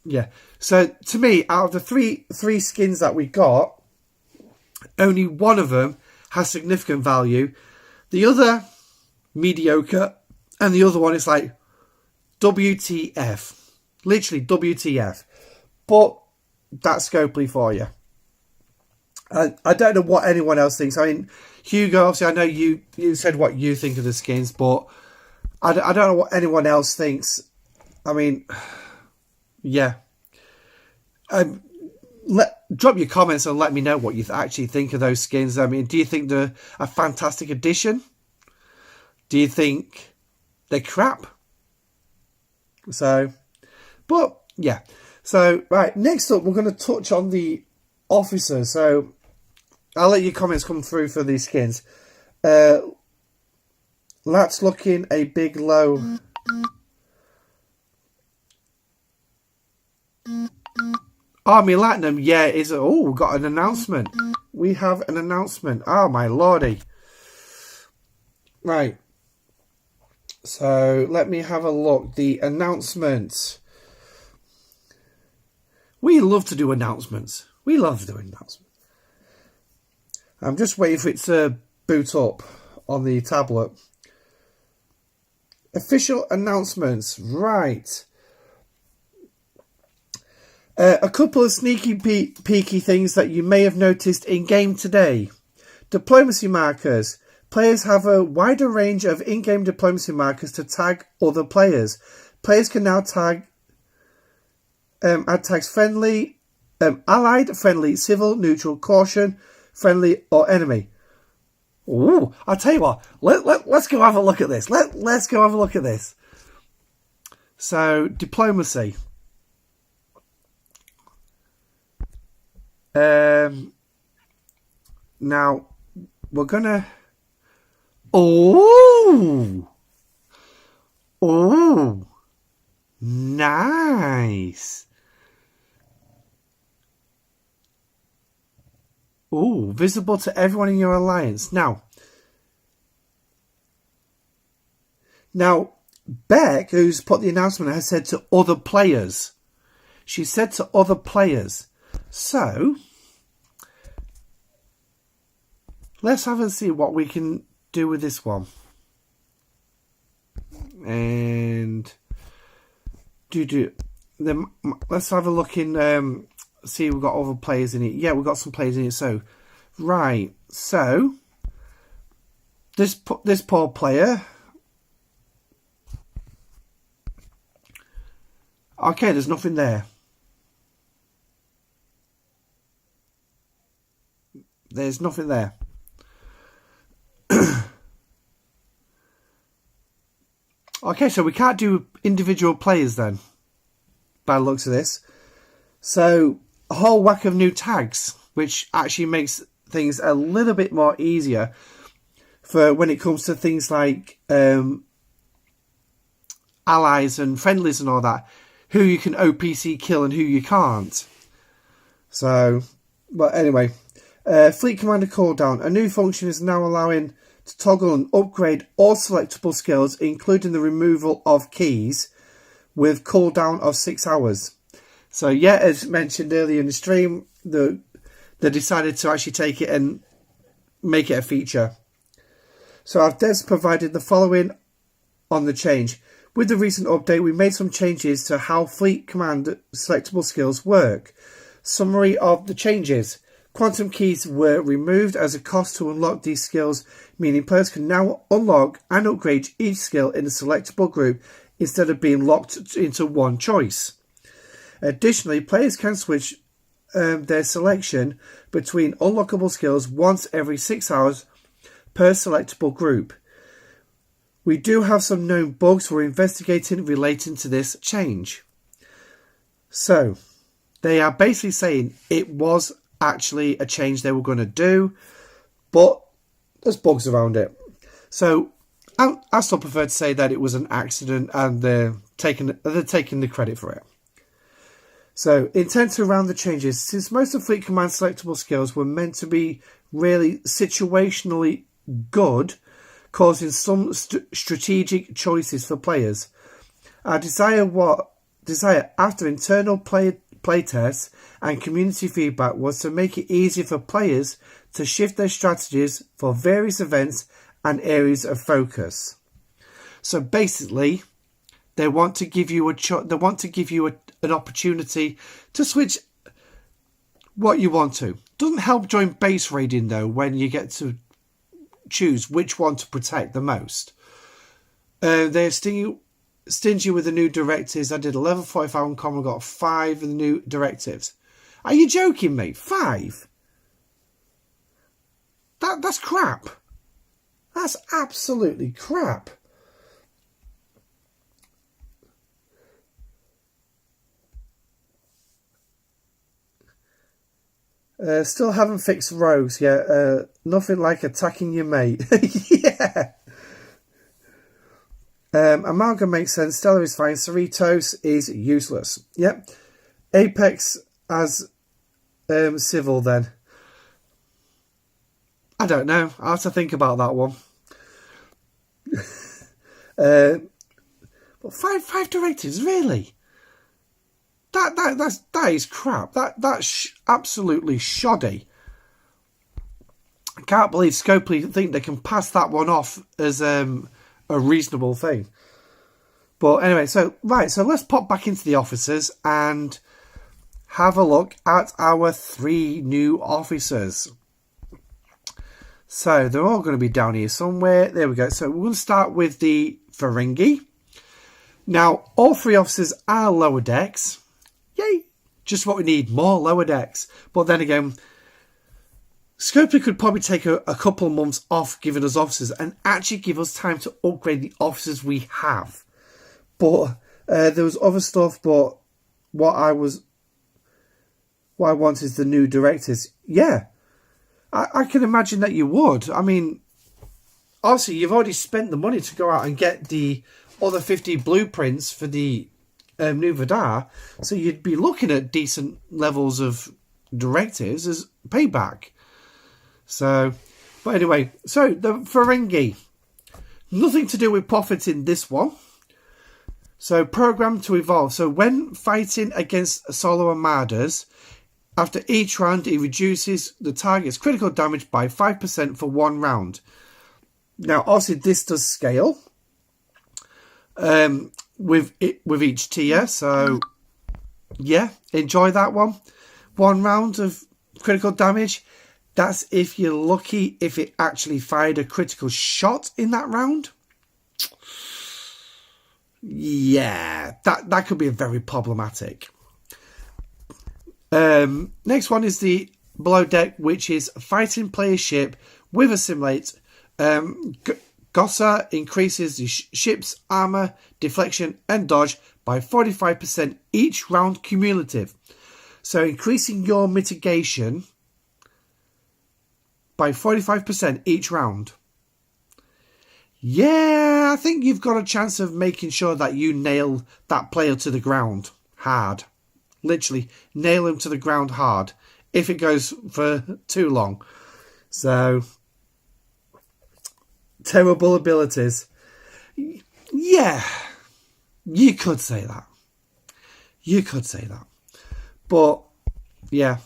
yeah, so to me, out of the three skins that we got, only one of them has significant value. The other, mediocre. And the other one is like, WTF. Literally, WTF. But that's Scopely for you. I don't know what anyone else thinks. I mean, Hugo, obviously, I know you said what you think of the skins, but I don't know what anyone else thinks. I mean, yeah. Drop your comments and let me know what you actually think of those skins. I mean, do you think they're a fantastic addition? Do you think they're crap? So, but yeah. So, right, next up, we're going to touch on the officers. So, I'll let your comments come through for these skins. That's looking a big low. Army Latinum, yeah, is. Oh, we've got an announcement. We have an announcement. Oh, my lordy. Right. So, let me have a look. The announcement. We love to do announcements. We love doing announcements. I'm just waiting for it to boot up on the tablet. Official announcements. Right. A couple of sneaky peeky things that you may have noticed in-game today. Diplomacy markers. Players have a wider range of in-game diplomacy markers to tag other players. Players can now tag add tags friendly, allied, friendly, civil, neutral, caution, friendly, or enemy. Ooh, I'll tell you what. Let's go have a look at this. Let's go have a look at this. So, diplomacy. Now, we're gonna... Oh! Nice! Oh, visible to everyone in your alliance. Now, Beck, who's put the announcement, has said to other players. She said to other players. So, let's have a see what we can do with this one. And let's have a look in. See, we've got other players in it. Yeah, we've got some players in it. So, right. So, this poor player. Okay, there's nothing there. There's nothing there. Okay, so we can't do individual players then, by the looks of this. So, a whole whack of new tags, which actually makes things a little bit more easier for when it comes to things like allies and friendlies and all that, who you can OPC kill and who you can't. So, but anyway, Fleet Commander cooldown. A new function is now allowing to toggle and upgrade all selectable skills, including the removal of keys, with cooldown of 6 hours. So yeah, as mentioned earlier in the stream, they decided to actually take it and make it a feature. So our devs provided the following on the change. With the recent update, we made some changes to how Fleet Command selectable skills work. Summary of the changes. Quantum keys were removed as a cost to unlock these skills, meaning players can now unlock and upgrade each skill in a selectable group instead of being locked into one choice. Additionally, players can switch their selection between unlockable skills once every 6 hours per selectable group. We do have some known bugs we're investigating relating to this change. So, they are basically saying it was actually a change they were going to do, but there's bugs around it. So, I still prefer to say that it was an accident and they're taking the credit for it. So, intent around the changes. Since most of Fleet Command selectable skills were meant to be really situationally good, causing some strategic choices for players, our desire after internal play tests and community feedback was to make it easier for players to shift their strategies for various events and areas of focus. So basically, they want to give you an opportunity to switch what you want to. Doesn't help during base raiding though, when you get to choose which one to protect the most. They're stingy with the new directives. I did a level 45 uncommon, got 5 of the new directives. Are you joking me? 5? That's crap. That's absolutely crap. Still haven't fixed rogues yet. Nothing like attacking your mate. Yeah. Amalgam makes sense. Stellar is fine. Cerritos is useless. Yep. Apex as civil then. I don't know. I'll have to think about that one. But five directives, really? That is crap. That's absolutely shoddy. I can't believe Scopely think they can pass that one off as a reasonable thing. But anyway, so let's pop back into the officers and have a look at our 3 new officers. So they're all going to be down here somewhere. There we go. So we're going to start with the Ferengi. Now, all 3 officers are lower decks. Yay! Just what we need, more lower decks. But then again, Scopely could probably take a couple of months off giving us officers and actually give us time to upgrade the officers we have. But there was other stuff, but what I want is the new directives. Yeah, I can imagine that you would. I mean, obviously you've already spent the money to go out and get the other 50 blueprints for the new Vidar, so you'd be looking at decent levels of directives as payback. So, but anyway, so the Ferengi, nothing to do with profit in this one. So, programmed to evolve. So, when fighting against solo armadas, after each round, it reduces the target's critical damage by 5% for 1 round. Now, obviously, this does scale with each tier. So, yeah, enjoy that one. 1 round of critical damage. That's if you're lucky, if it actually fired a critical shot in that round. Yeah, that could be very problematic. Next one is the below deck, which is fighting player ship with assimilate. Gossa increases the ship's armor, deflection, and dodge by 45% each round cumulative. So increasing your mitigation by 45% each round. Yeah, I think you've got a chance of making sure that you nail that player to the ground hard. Literally, nail him to the ground hard if it goes for too long. So, terrible abilities. Yeah, you could say that. You could say that. But, yeah.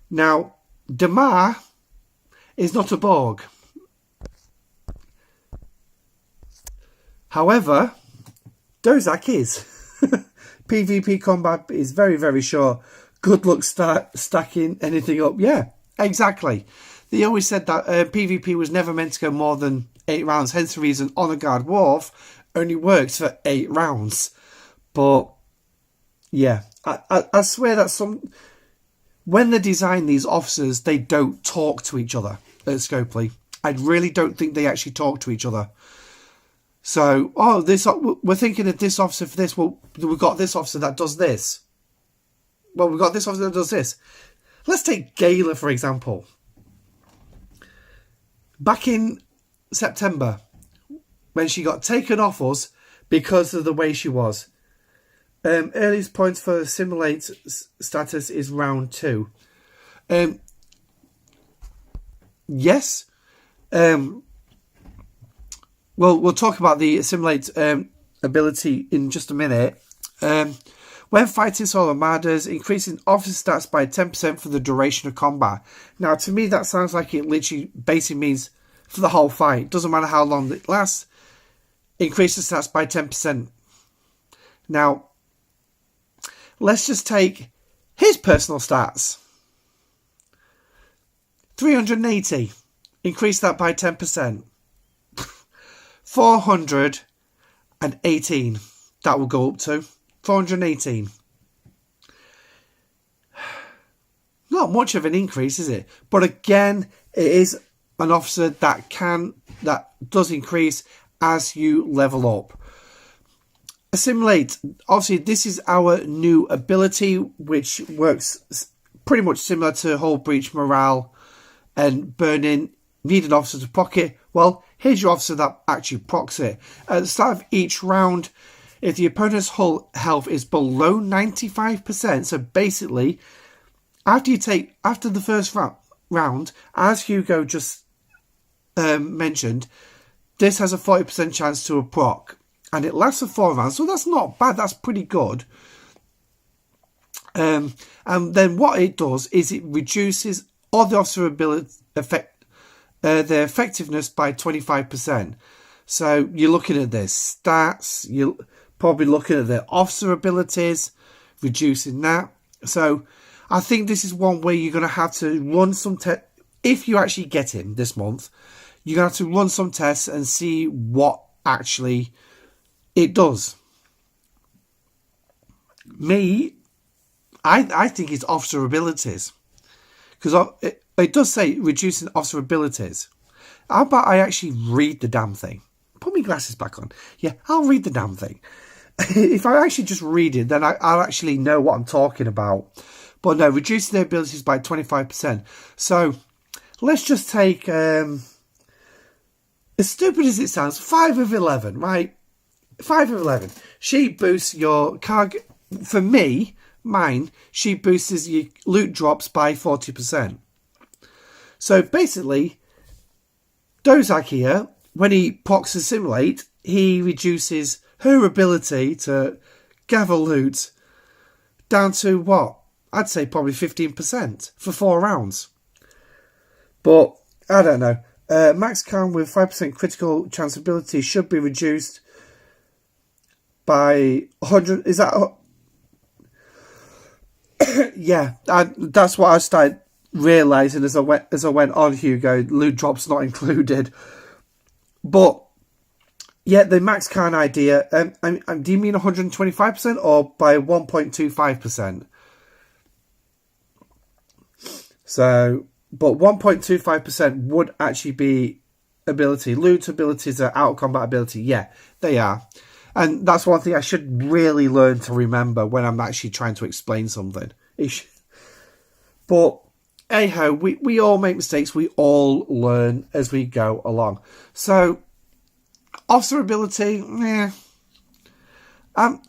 Now, Damar is not a Borg. However, Dozak is. PvP combat is very, very short. Good luck stacking anything up. Yeah, exactly. They always said that PvP was never meant to go more than 8 rounds. Hence the reason Honor Guard Worf only works for 8 rounds. But, yeah, I swear that when they design these officers, they don't talk to each other at Scopely. I really don't think they actually talk to each other. So, we're thinking of this officer for this. Well, we've got this officer that does this. Well, we've got this officer that does this. Let's take Gala, for example. Back in September, when she got taken off us because of the way she was. Earliest points for simulate status is round 2. Yes. Well, we'll talk about the assimilate ability in just a minute. When fighting solo armadas, increasing officer stats by 10% for the duration of combat. Now, to me, that sounds like it literally basically means for the whole fight. Doesn't matter how long it lasts. Increase the stats by 10%. Now, let's just take his personal stats. 380. Increase that by 10%. 418. That will go up to 418. Not much of an increase, is it? But again, it is an officer that does increase as you level up. Assimilate. Obviously, this is our new ability, which works pretty much similar to Hull Breach, Morale, and Burning. Need an officer to proc it. Well, here's your officer that actually procs it. At the start of each round, if the opponent's hull health is below 95%, so basically, after the first round, as Hugo just mentioned, this has a 40% chance to a proc. And it lasts for 4 rounds, so that's not bad, that's pretty good. And then what it does is it reduces all the officer ability their effectiveness by 25%. So you're looking at their stats, you're probably looking at their officer abilities, reducing that. So I think this is one where you're going to have to run some tests. If you actually get him this month, you're going to have to run some tests and see what actually it does. I think it's officer abilities. Because it does say reducing officer abilities. How about I actually read the damn thing? Put my glasses back on. Yeah, I'll read the damn thing. If I actually just read it, then I'll actually know what I'm talking about. But no, reducing their abilities by 25%. So, let's just take, as stupid as it sounds, 5 of 11, right? 5 of 11. She boosts your cargo. For me, mine, she boosts your loot drops by 40%. So basically, Dozak here, when he procs assimilate, he reduces her ability to gather loot down to what? I'd say probably 15% for 4 rounds. But, I don't know. Max Khan with 5% critical chance ability should be reduced by 100. Is that... yeah, that's what I started realising as I went on, Hugo. Loot drops not included. But, yeah, the Max Khan idea, do you mean 125% or by 1.25%? So, but 1.25% would actually be ability. Loot abilities are out of combat ability. Yeah, they are. And that's one thing I should really learn to remember when I'm actually trying to explain something. But anyhow, we all make mistakes. We all learn as we go along. So, officer ability, I'm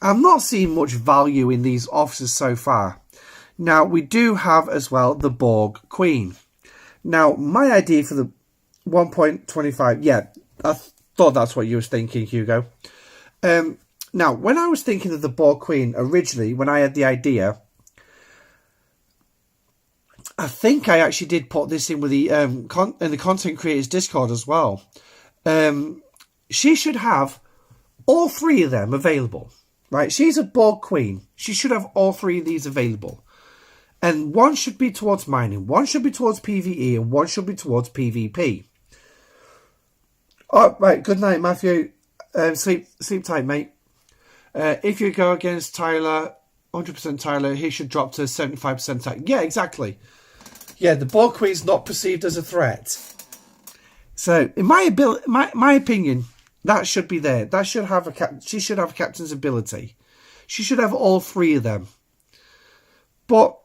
not seeing much value in these officers so far. Now, we do have as well the Borg Queen. Now, my idea for the 1.25, yeah, I thought that's what you were thinking, Hugo. Now, when I was thinking of the Borg Queen originally, when I had the idea, I think I actually did put this in with the in the Content Creators Discord as well. She should have all three of them available, right? She's a Borg Queen. She should have all three of these available. And one should be towards mining, one should be towards PvE, and one should be towards PvP. Oh, right, good night, Matthew. Sleep tight, mate. If you go against Tyler, 100% Tyler, he should drop to 75% attack. Yeah, exactly. Yeah, the Borg Queen's not perceived as a threat. So, in my opinion, that should be there. That should have she should have a captain's ability. She should have all three of them. But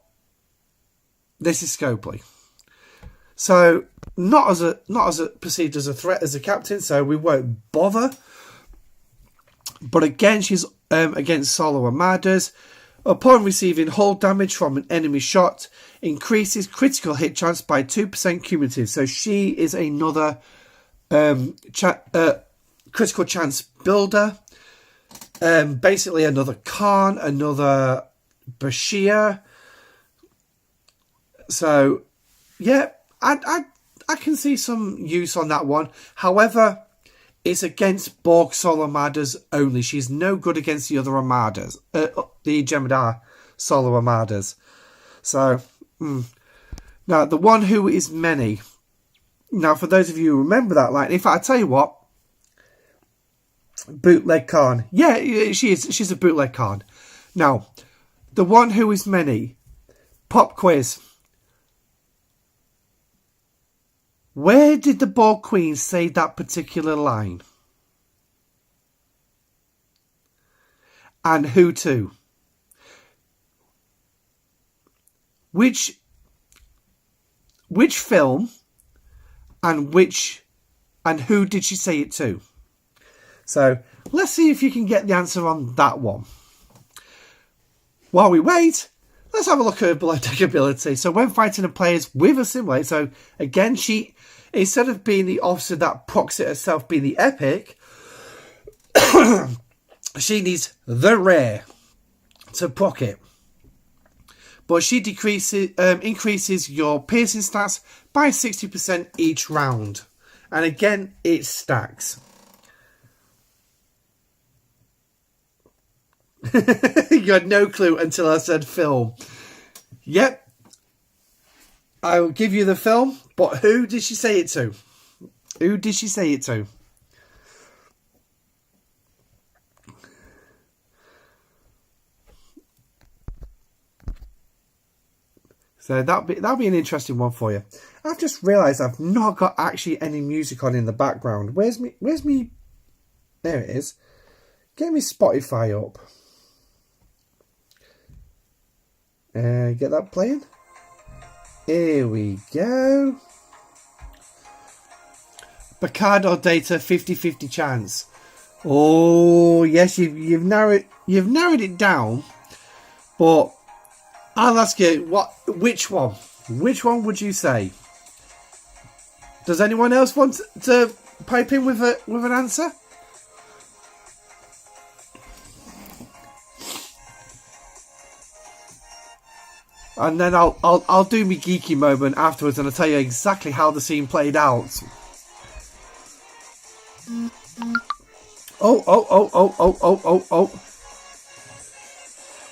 this is Scopely. So, not as perceived as a threat as a captain, so we won't bother. But again, she's against solo armadas. Upon receiving hull damage from an enemy shot, increases critical hit chance by 2% cumulative. So she is another critical chance builder. Basically another Khan, another Bashir. So, yeah, I can see some use on that one. However, it's against Borg solo armadas only. She's no good against the other armadas, the Jem'Hadar solo armadas. So, now the one who is many. Now, for those of you who remember that line, in fact, I tell you what, bootleg Khan. Yeah, she is. She's a bootleg Khan. Now, the one who is many. Pop quiz. Where did the Borg Queen say that particular line? And who to? Which film and who did she say it to? So let's see if you can get the answer on that one. While we wait, let's have a look at her below deck ability. So when fighting the players with a simulator, so again, she, instead of being the officer that procs it herself, being the epic, she needs the rare to proc it. But she increases your piercing stats by 60% each round. And again, it stacks. You had no clue until I said film. Yep. I will give you the film, but who did she say it to? Who did she say it to? So that'll be an interesting one for you. I've just realised I've not got actually any music on in the background. Where's me? There it is. Get me Spotify up. Get that playing. Here we go. Picardo data 50-50 chance. Oh yes, you've narrowed it down. But I'll ask you which one? Which one would you say? Does anyone else want to pipe in with an answer? And then I'll do my geeky moment afterwards, and I'll tell you exactly how the scene played out. Oh.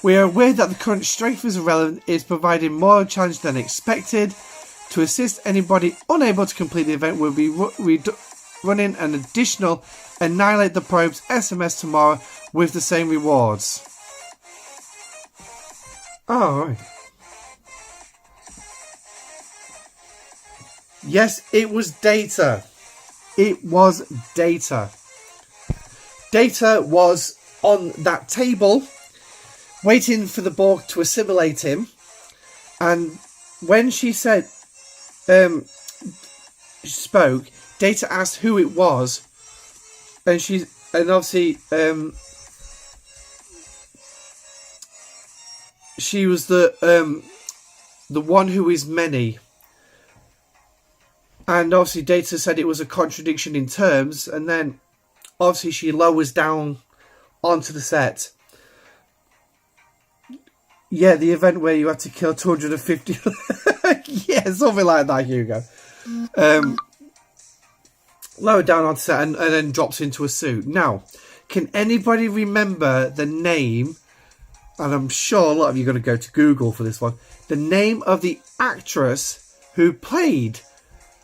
We are aware that the current strength is irrelevant, is providing more challenge than expected. To assist anybody unable to complete the event, we'll be running an additional Annihilate the Probes SMS tomorrow with the same rewards. Oh, right. Yes, it was Data. It was Data. Data was on that table, waiting for the Borg to assimilate him. And when she said, spoke, Data asked who it was, and obviously, she was the one who is many. And obviously Data said it was a contradiction in terms, and then obviously she lowers down onto the set. Yeah, the event where you had to kill 250. Yeah, something like that, Hugo. Lower down onto set and then drops into a suit. Now, can anybody remember the name? And I'm sure a lot of you are going to go to Google for this one. The name of the actress who played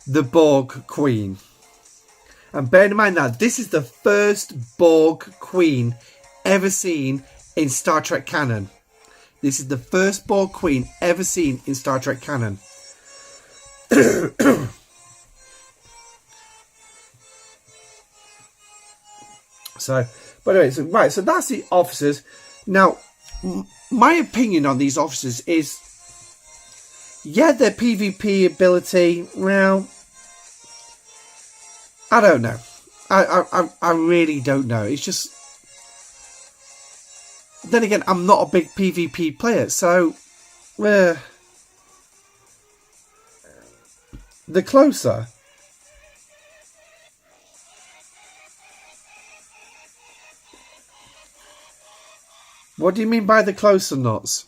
the Borg Queen. And bear in mind that this is the first Borg Queen ever seen in Star Trek canon. This is the first Borg Queen ever seen in Star Trek canon. So, but anyway, so that's the officers. Now, my opinion on these officers is, yeah, their PvP ability, well, I don't know. I really don't know. It's just, then again, I'm not a big PvP player, so the closer. What do you mean by the closer, nuts?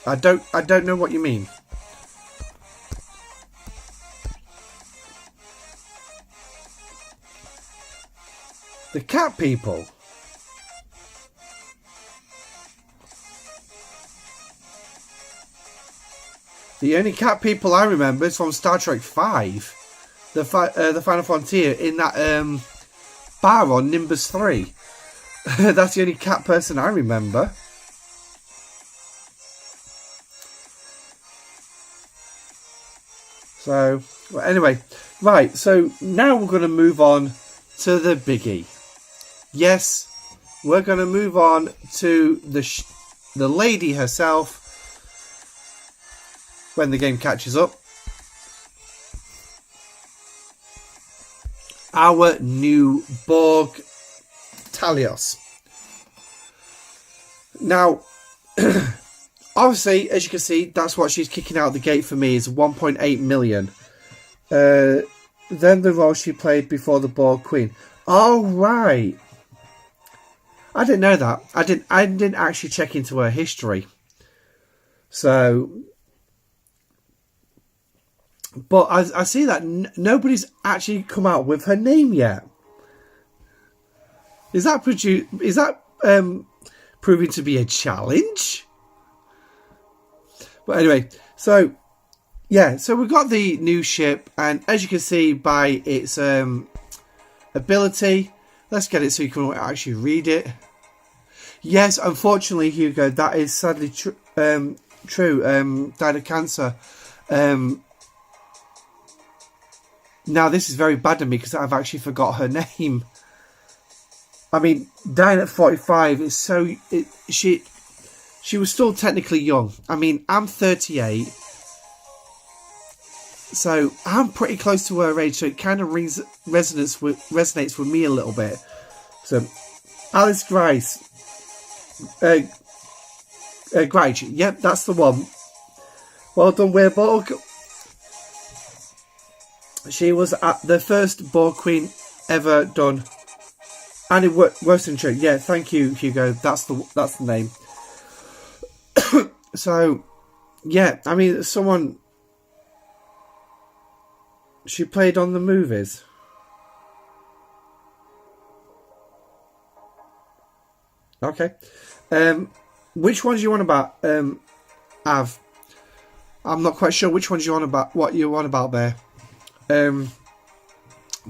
I don't know what you mean. The cat people. The only cat people I remember is from Star Trek 5, the Final Frontier, in that bar on Nimbus 3. That's the only cat person I remember. So, well, anyway, right, so now we're going to move on to the biggie. Yes, we're going to move on to the lady herself when the game catches up. Our new Borg Talios. Now, obviously, as you can see, that's what she's kicking out the gate for me, is 1.8 million. Then the role she played before the Borg Queen. Oh, right. I didn't know that. I didn't actually check into her history. So, but I see that nobody's actually come out with her name yet. Is that proving to be a challenge? But anyway, so yeah, so we've got the new ship, and as you can see by its ability, let's get it so you can actually read it. Yes, unfortunately, Hugo, that is sadly true. Died of cancer. Now this is very bad of me because I've actually forgot her name. I mean, dying at 45 is so... She was still technically young. I mean, I'm 38. So, I'm pretty close to her age. So, it kind of resonates with me a little bit. So, Alice Grice. Grice. Yep, that's the one. Well done, Weirborg. She was the first Borg Queen ever done. And it works than true. Yeah, thank you, Hugo. That's the name. So, yeah, I mean, someone... She played on the movies. Okay. Which ones you want about, Av? I'm not quite sure which ones you want about, what you want about there.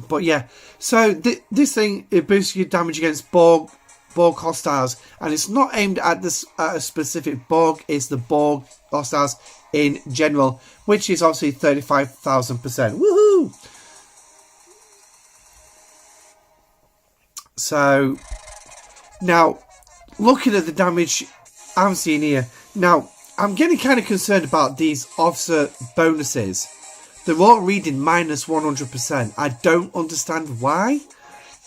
But yeah, so this thing, it boosts your damage against Borg hostiles, and it's not aimed at a specific Borg, it's the Borg hostiles in general, which is obviously 35,000%. Woohoo! So, now, looking at the damage I'm seeing here, now, I'm getting kind of concerned about these officer bonuses. They're all reading minus 100%. I don't understand why,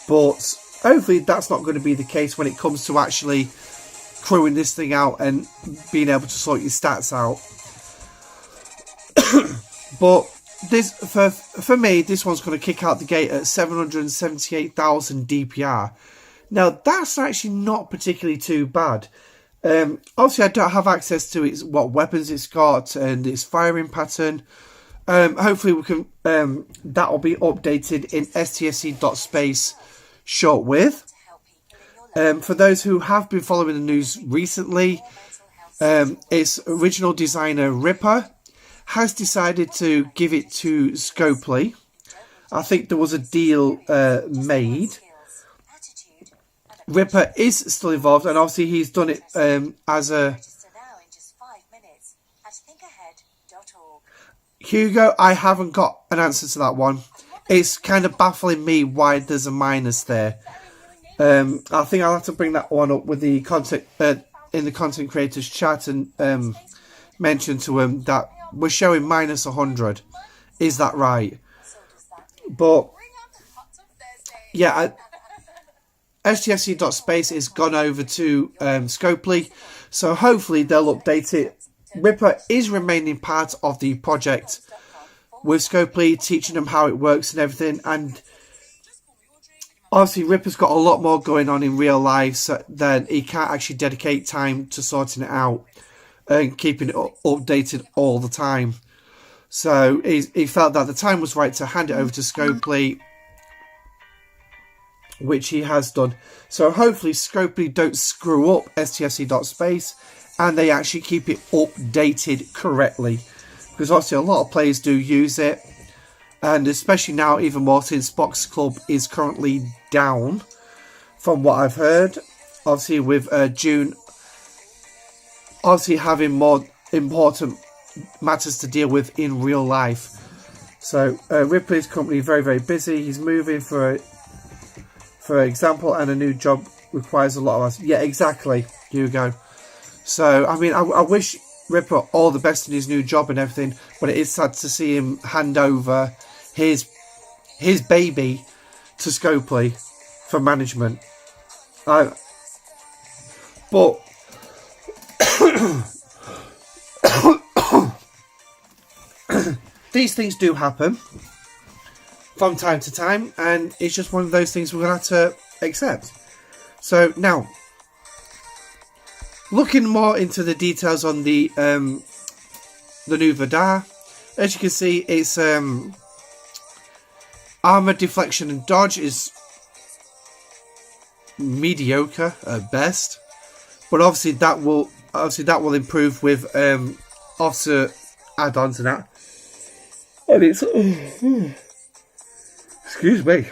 but hopefully that's not going to be the case when it comes to actually crewing this thing out and being able to sort your stats out. But this, for me, this one's going to kick out the gate at 778,000 DPR. Now, that's actually not particularly too bad. Obviously, I don't have access to what weapons it's got and its firing pattern. Hopefully, we can that will be updated in stsc.space shortwith. For those who have been following the news recently, its original designer Ripper has decided to give it to Scopely. I think there was a deal made. Ripper is still involved, and obviously he's done it as a... Hugo, I haven't got an answer to that one. It's kind of baffling me why there's a minus there. I think I'll have to bring that one up with the content in the content creators chat and mention to him that we're showing minus 100. Is that right? But yeah, STFC.space is gone over to Scopely, so hopefully they'll update it. Ripper is remaining part of the project with Scopely, teaching them how it works and everything, and obviously Ripper's got a lot more going on in real life, so then he can't actually dedicate time to sorting it out and keeping it updated all the time. So he felt that the time was right to hand it over to Scopely, which he has done. So hopefully Scopely don't screw up STFC.space and they actually keep it updated correctly, because obviously a lot of players do use it, and especially now even more since Box Club is currently down from what I've heard, obviously with June obviously having more important matters to deal with in real life. So Ripley's company very, very busy. He's moving for example, and a new job requires a lot of us. Yeah, exactly. Here we go. So I mean, I wish Ripper all the best in his new job and everything, but it is sad to see him hand over his baby to Scopely for management. But these things do happen from time to time, and it's just one of those things we're going to have to accept. So now, looking more into the details on the new Vadar, as you can see, it's armor deflection and dodge is mediocre at best, but obviously that will improve with officer add-ons and that. And it's excuse me.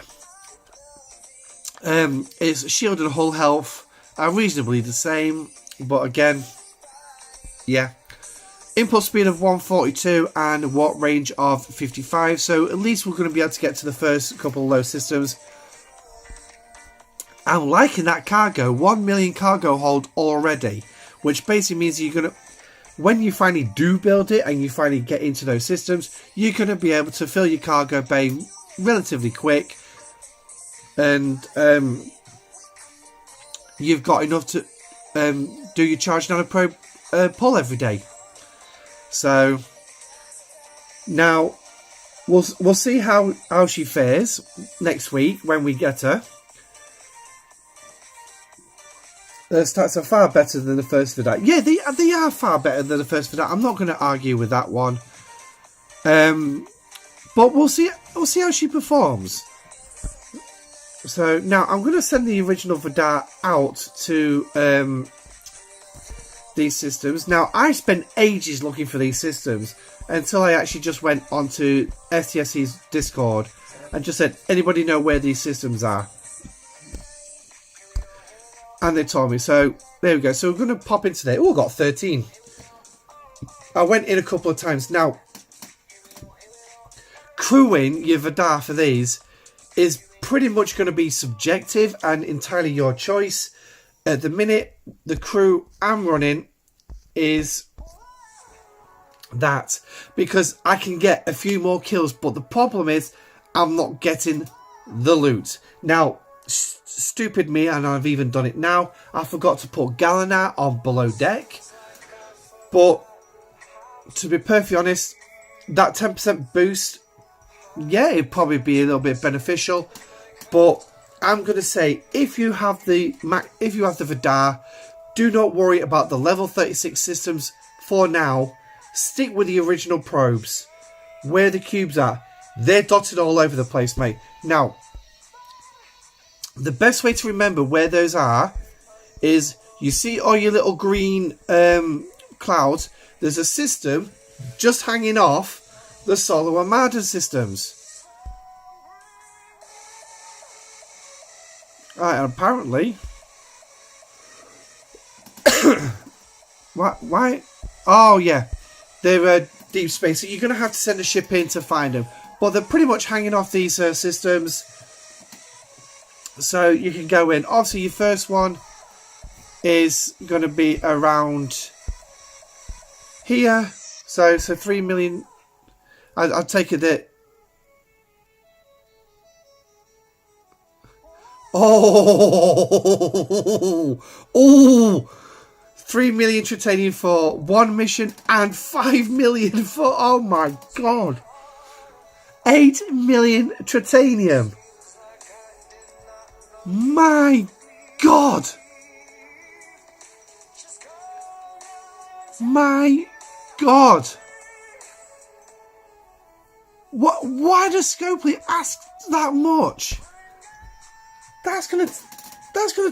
Its shield and hull health are reasonably the same, but again, yeah. Impulse speed of 142 and watt range of 55, so at least we're going to be able to get to the first couple of low systems. I'm liking that cargo, 1 million cargo hold already, which basically means you're going to, when you finally do build it and you finally get into those systems, you're going to be able to fill your cargo bay relatively quick, and you've got enough to do your charge nano probe pull every day. So now we'll see how she fares next week when we get her. The stats are far better than the first Vidite. Yeah, they are far better than the first Vidite. I'm not going to argue with that one. But we'll see how she performs. So now I'm going to send the original Vidar out to these systems. Now I spent ages looking for these systems until I actually just went onto STSC's Discord and just said, anybody know where these systems are? And they told me. So there we go. So we're going to pop into there. Oh, I got 13. I went in a couple of times. Now, crewing your Vidar for these is pretty much going to be subjective and entirely your choice. At the minute, the crew I'm running is that, because I can get a few more kills, but the problem is I'm not getting the loot. Now, stupid me, and I've even done it now, I forgot to put Gallinar on below deck, but to be perfectly honest, that 10% boost, yeah, it'd probably be a little bit beneficial, but I'm going to say, if you have the Vidar, do not worry about the level 36 systems for now. Stick with the original probes. Where the cubes are, they're dotted all over the place, mate. Now, the best way to remember where those are is, you see all your little green clouds. There's a system just hanging off the Solar Armada systems. Alright, and apparently... Why? Oh, yeah. They're deep space, so you're going to have to send a ship in to find them. But they're pretty much hanging off these systems. So you can go in. Obviously, your first one is going to be around here. So 3 million. I'll take it that... Oh! 3 million titanium for one mission and 5 million for... Oh my god. 8 million titanium. My god. My god. What? Why does Scopely ask that much? That's gonna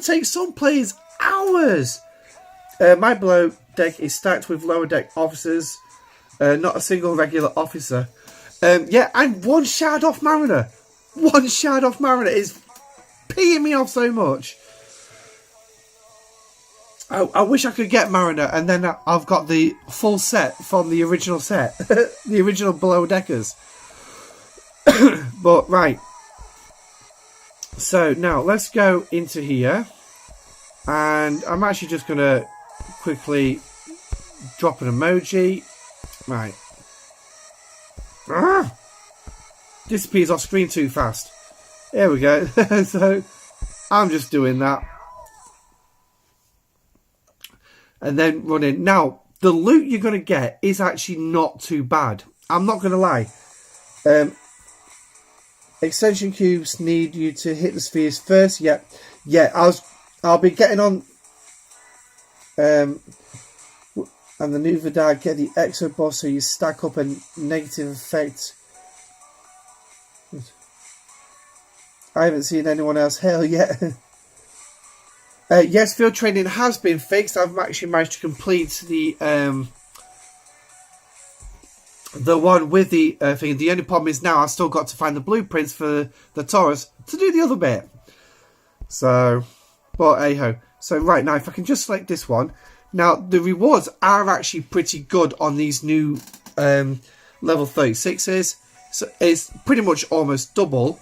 take some players hours. My below deck is stacked with lower deck officers, not a single regular officer. Yeah, and one Shard off Mariner. One Shard off Mariner is peeing me off so much. I wish I could get Mariner, and then I've got the full set from the original set, the original below deckers. But right. So now let's go into here, and I'm actually just gonna quickly drop an emoji. Right. Disappears off screen too fast. There we go. So I'm just doing that, and then running. Now the loot you're gonna get is actually not too bad. I'm not gonna lie. Extension cubes need you to hit the spheres first. Yeah. I'll be getting on. And the new Vidar, get the Exo boss so you stack up a negative effect. I haven't seen anyone else hail yet. Yes, field training has been fixed. I've actually managed to complete the one with the thing. The only problem is now I've still got to find the blueprints for the Taurus to do the other bit. So, but hey-ho. So right now, if I can just select this one. Now, the rewards are actually pretty good on these new level 36s. So it's pretty much almost double.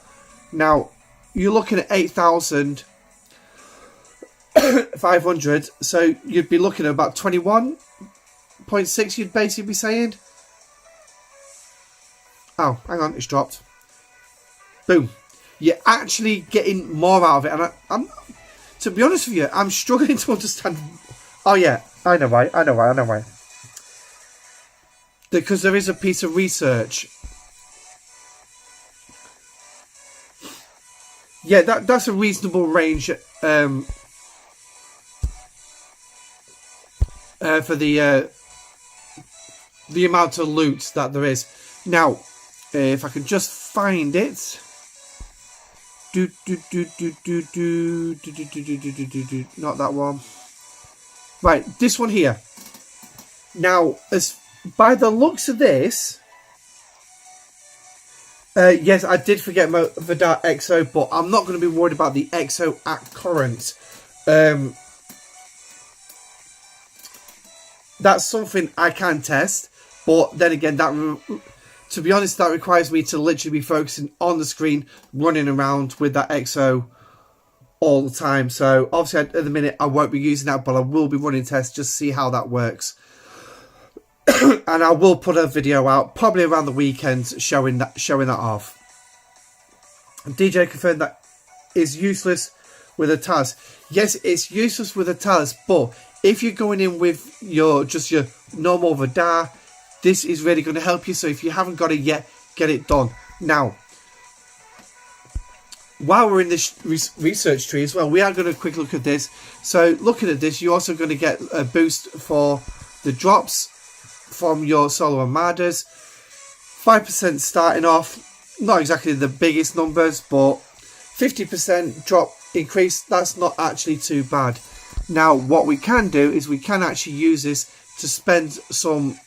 Now, you're looking at 8,500. So you'd be looking at about 21.6, you'd basically be saying. Oh, hang on, it's dropped. Boom. You're actually getting more out of it. And I'm to be honest with you, I'm struggling to understand. Oh yeah, I know why. Because there is a piece of research. Yeah, that's a reasonable range for the amount of loot that there is. Now, if I can just find it. Not that one. Right, this one here. Now, as by the looks of this, yes, I did forget my Vidar Exo, but I'm not going to be worried about the Exo at current. That's something I can test, but then again, to be honest, that requires me to literally be focusing on the screen, running around with that Exo all the time. So obviously at the minute I won't be using that, but I will be running tests just to see how that works. And I will put a video out probably around the weekend showing that off. DJ confirmed that is useless with a Talus. Yes, it's useless with a Talus, but if you're going in with your normal Vidar, this is really going to help you. So if you haven't got it yet, get it done now. While we're in this research tree as well, we are going to quick look at this. So looking at this, you're also going to get a boost for the drops from your solo armadas. 5% starting off, not exactly the biggest numbers, but 50% drop increase, that's not actually too bad. Now what we can do is we can actually use this to spend some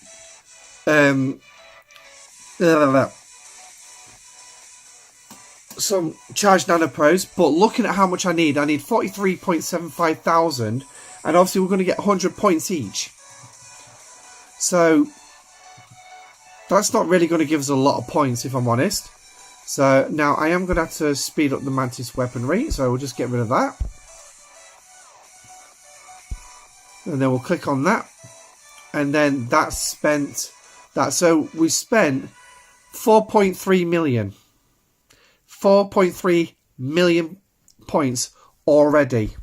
charged nanopros, but looking at how much I need 43.75 thousand, and obviously we're going to get 100 points each. So that's not really going to give us a lot of points, if I'm honest. So now I am going to have to speed up the Mantis weaponry, so we'll just get rid of that. And then we'll click on that. And then that's spent that. So we spent 4.3 million. 4.3 million points already.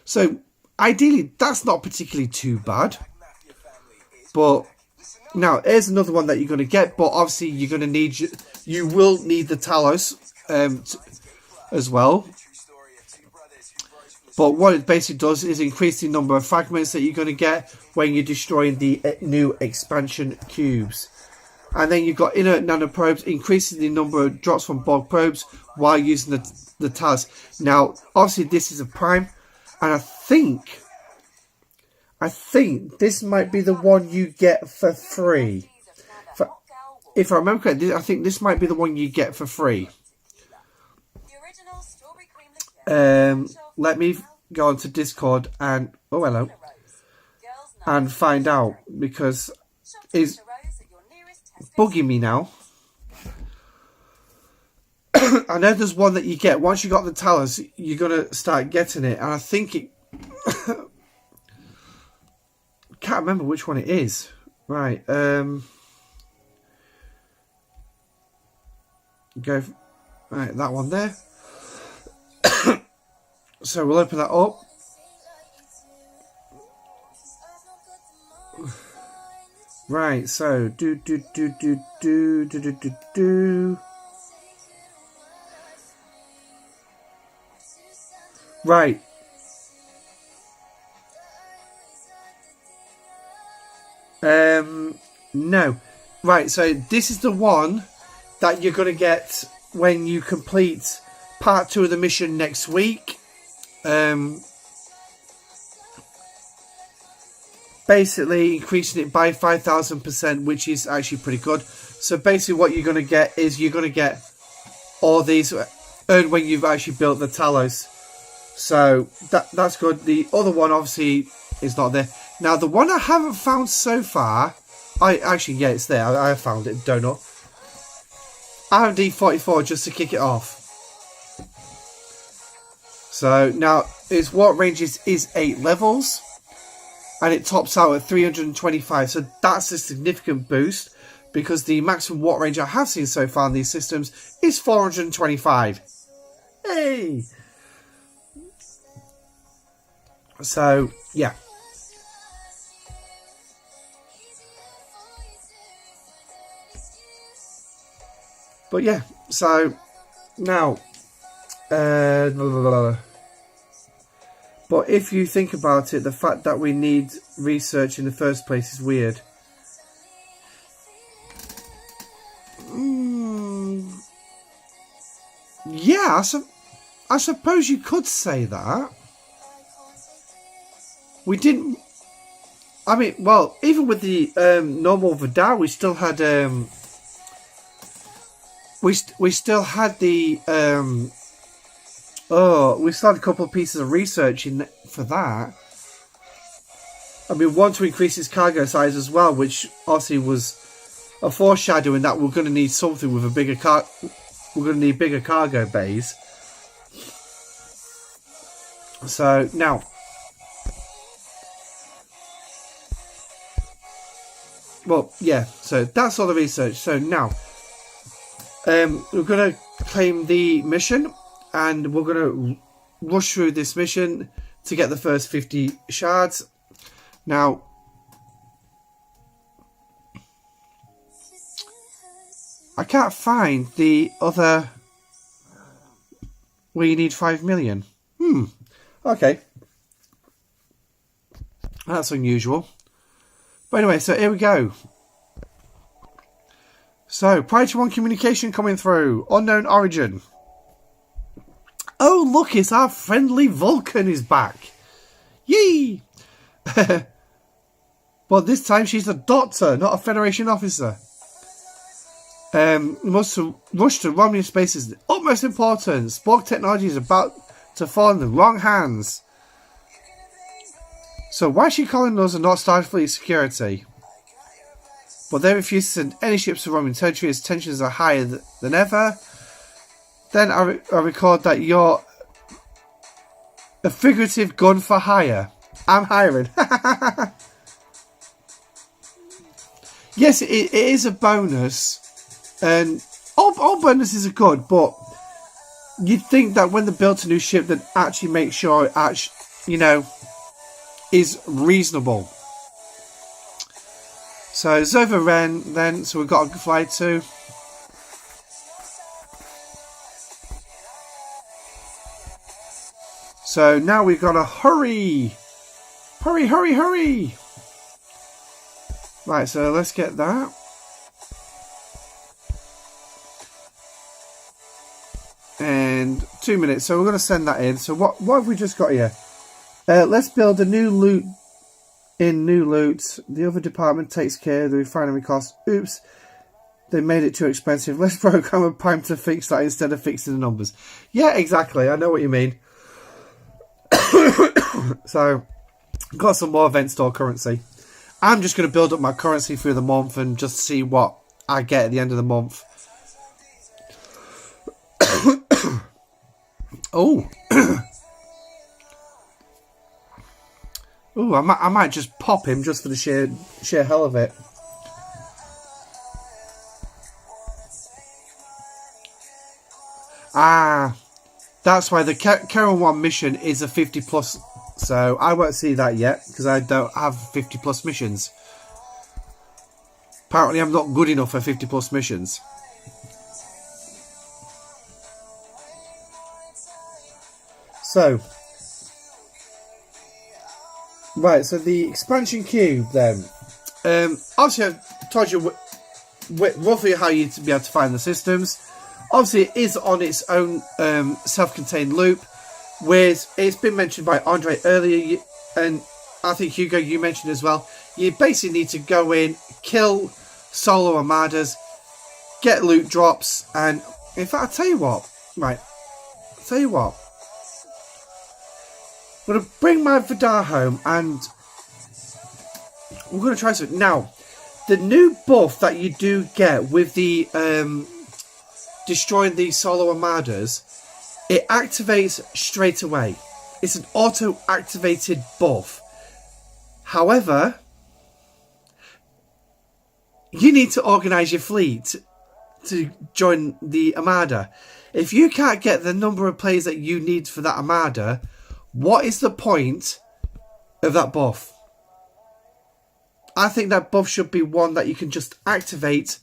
So ideally that's not particularly too bad. But now here's another one that you're going to get, but obviously you're going to need, you will need the Talos as well. But what it basically does is increase the number of fragments that you're going to get when you're destroying the new expansion cubes. And then you've got inert nanoprobes, increasing the number of drops from bulk probes while using the Talos. Now obviously this is a prime, and I think this might be the one you get for free. If I remember correctly, I think this might be the one you get for free. Let me go onto Discord and hello, and find out, because it's bugging me now. I know there's one that you get once you got the Talus, you're gonna start getting it, and I think it. Can't remember which one it is. Right. Go. Right, that one there. So we'll open that up. Right. So do. Right. No. Right, so this is the one that you're going to get when you complete part 2 of the mission next week. Basically increasing it by 5,000%, which is actually pretty good. So basically what you're going to get is you're going to get all these earned when you've actually built the Talos. So that's good. The other one obviously is not there. Now the one I haven't found so far, yeah, it's there. I found it. Donut. R&D 44 just to kick it off. So now its warp range is 8 levels, and it tops out at 325. So that's a significant boost, because the maximum warp range I have seen so far in these systems is 425. Hey. So yeah. But yeah, so now, but if you think about it, the fact that we need research in the first place is weird. Yeah, I suppose you could say that. We didn't. I mean, well, even with the normal Vidar, we still had we still had the we still had a couple of pieces of research in for that. I mean, one to increase its cargo size as well, which obviously was a foreshadowing that we're going to need something with a bigger we're going to need bigger cargo bays. So now, well, yeah. So that's all the research. So now, we're gonna claim the mission, and we're gonna rush through this mission to get the first 50 shards. Now, I can't find the other where you need 5 million. Okay. That's unusual. But anyway, so here we go. So, Priority 1 communication coming through. Unknown origin. Oh, look, it's our friendly Vulcan is back. Yee! But this time she's a doctor, not a Federation officer. We must rush to Romulus space is the utmost importance. Borg technology is about to fall in the wrong hands. So why is she calling us and not Starfleet security? But they refuse to send any ships to Romulan territory as tensions are higher than ever. Then I record that you're a figurative gun for hire. I'm hiring. Yes, it is a bonus. And all bonuses are good, but you'd think that when they built a new ship, they'd actually make sure it actually, you know, is reasonable. So Zova Ren then, so we've got to fly to. So now we've got to hurry. Hurry, hurry, hurry. Right, so let's get that. And 2 minutes, so we're going to send that in. So what have we just got here? Let's build a new loot in new loot. The other department takes care of the refinery costs. Oops, they made it too expensive. Let's program a prime to fix that instead of fixing the numbers. Yeah, exactly. I know what you mean. So, got some more event store currency. I'm just going to build up my currency through the month and just see what I get at the end of the month. Oh. Oh, I might just pop him just for the sheer hell of it. Ah, that's why the Karen 1 mission is a 50 plus. So I won't see that yet because I don't have 50 plus missions. Apparently I'm not good enough for 50 plus missions. So, right, so the expansion cube then. Obviously I've told you roughly how you'd be able to find the systems. Obviously it is on its own self-contained loop. It's been mentioned by Andre earlier, and I think Hugo, you mentioned as well. You basically need to go in, kill solo armadas, get loot drops, and in fact, I'll tell you what. Right, I'll tell you what. I'm going to bring my Vidar home, and we're going to try something. Now, the new buff that you do get with the destroying the solo armadas, it activates straight away. It's an auto-activated buff. However, you need to organise your fleet to join the armada. If you can't get the number of players that you need for that armada, what is the point of that buff? I think that buff should be one that you can just activate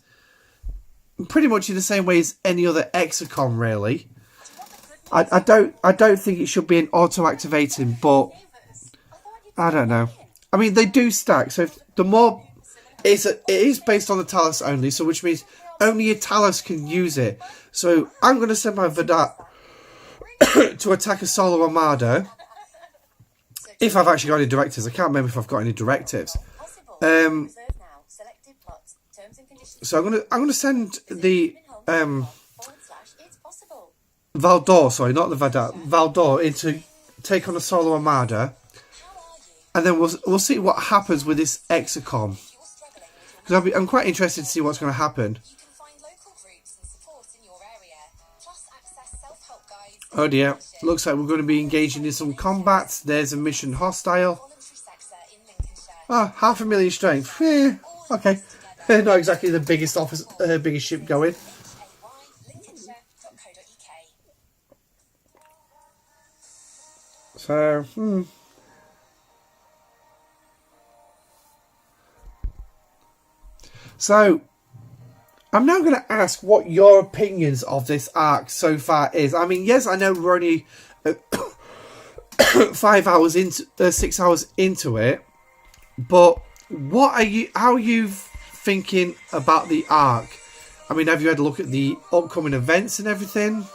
pretty much in the same way as any other Exocom, really. I don't think it should be an auto-activating, but I don't know. I mean, they do stack, so if the more it is based on the Talos only, so which means only a Talos can use it. So I'm going to send my Vidar to attack a solo armada. If I've actually got any directives, I can't remember if I've got any directives. So I'm gonna send the Valdor, sorry, not the Vidar, Valdor, into take on a solo armada, and then we'll see what happens with this Exocom. Because I'm quite interested to see what's going to happen. Oh dear, looks like we're going to be engaging in some combat. There's a mission hostile. Ah, 500,000 strength. Okay. Not exactly the biggest office, biggest ship going. So, So, I'm now going to ask what your opinions of this arc so far is. I mean, yes, I know we're only 5 hours into, 6 hours into it, but what are you? How are you thinking about the arc? I mean, have you had a look at the upcoming events and everything?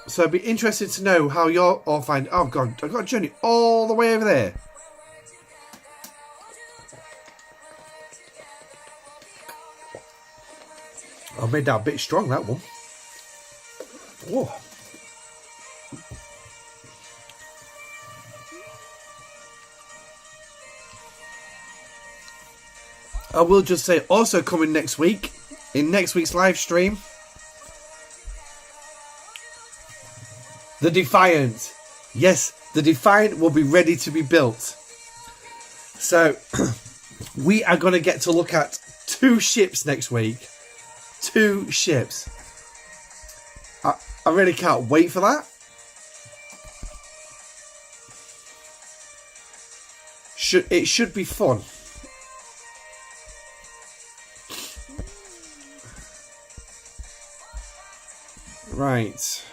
So I'd be interested to know how you're all find. Oh god, I've got a journey all the way over there. I made that a bit strong, that one. Whoa. I will just say, also coming next week, in next week's live stream, the Defiant. Yes, the Defiant will be ready to be built. So, we are going to get to look at 2 ships next week. 2 ships. I really can't wait for that. It should be fun. Right.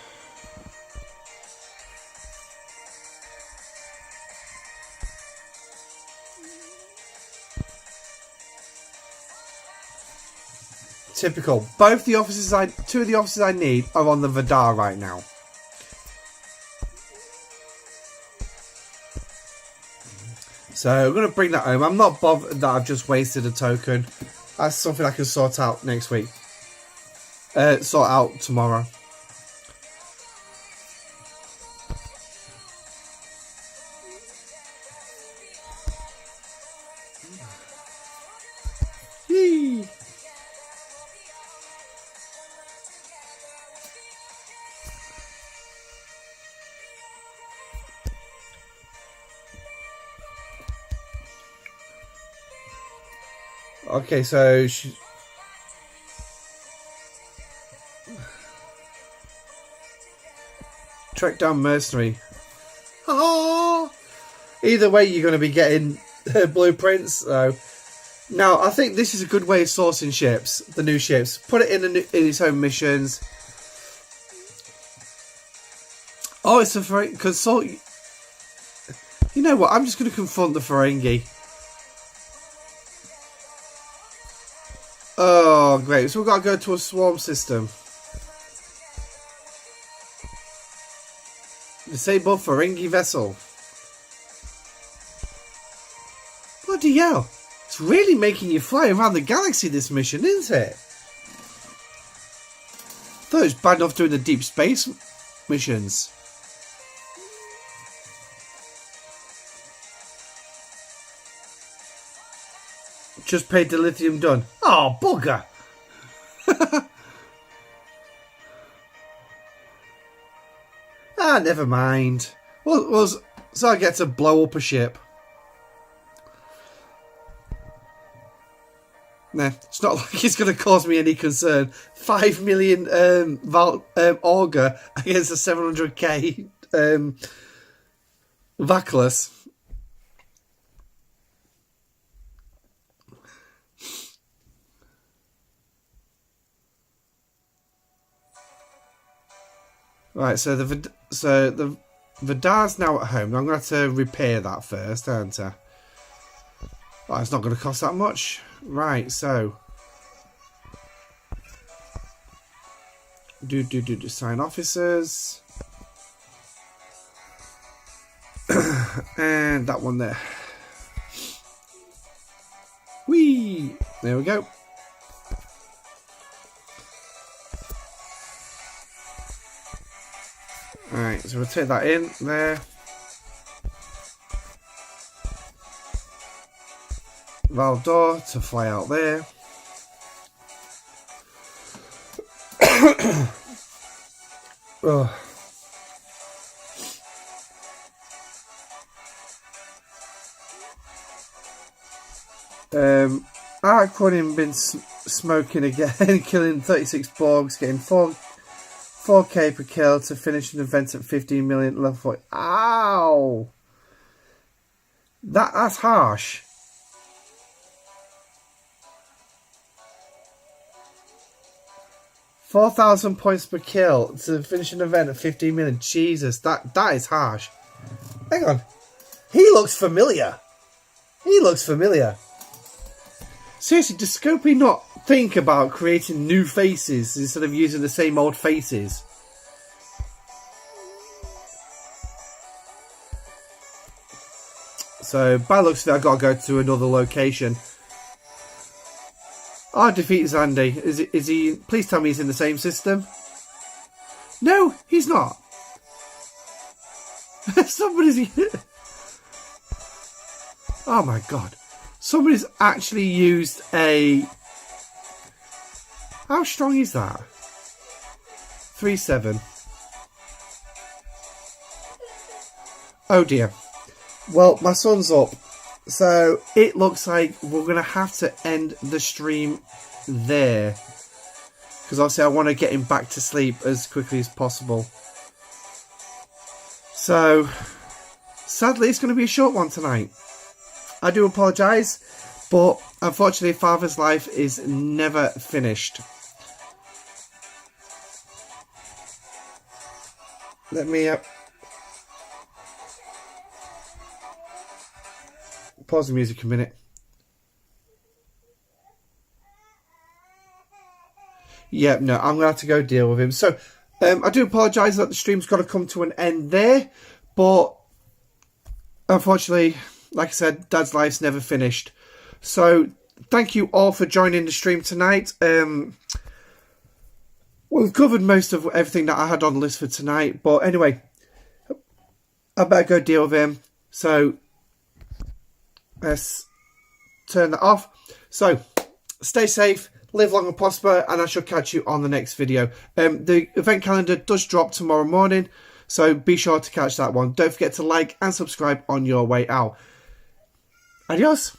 Typical. Both the officers 2 of the officers I need are on the Vidar right now. So I'm going to bring that home. I'm not bothered that I've just wasted a token. That's something I can sort out next week. Sort out tomorrow. Yee. Okay, so track down mercenary. Oh! Either way, you're going to be getting blueprints. So now, I think this is a good way of sourcing ships, the new ships. Put it in its own missions. Oh, it's a consult. You know what? I'm just going to confront the Ferengi. Oh, great. So we've got to go to a swarm system. Disable Ferengi vessel. Bloody hell. It's really making you fly around the galaxy, this mission, isn't it? Thought it was bad enough doing the deep space missions. Just paid the lithium done. Oh, bugger. Never mind. So I get to blow up a ship. Nah, it's not like it's going to cause me any concern. 5 million Augur against a 700k Vaclus. Right, so the Vidar's now at home. I'm going to have to repair that first, aren't I? Oh, it's not going to cost that much. Right, so assign officers. And that one there. Whee! There we go. Alright, so we'll take that in there. Valve door to fly out there. Oh. Ark running been smoking again, killing 36 borgs, getting 4k per kill to finish an event at 15 million level 4. Ow! That's harsh. $4,000 points per kill to finish an event at 15 million. Jesus, that is harsh. Hang on. He looks familiar. He looks familiar. Seriously, does Scopely not think about creating new faces instead of using the same old faces? So, by looks of it, I've got to go to another location. I defeat Zandy. Is he? Please tell me he's in the same system. No, he's not. Somebody's... Oh my god. Somebody's actually used a... How strong is that? 3-7. Oh dear. Well, my son's up. So, it looks like we're going to have to end the stream there. Because obviously I want to get him back to sleep as quickly as possible. So, sadly it's going to be a short one tonight. I do apologise, but unfortunately Father's life is never finished. Let me... pause the music a minute. Yeah, no, I'm going to have to go deal with him. So, I do apologise that the stream's got to come to an end there. But, unfortunately, like I said, Dad's life's never finished. So, thank you all for joining the stream tonight. We've covered most of everything that I had on the list for tonight. But anyway, I better go deal with him. So... let's turn that off. So, stay safe, live long and prosper, and I shall catch you on the next video. The event calendar does drop tomorrow morning, so be sure to catch that one. Don't forget to like and subscribe on your way out. Adios.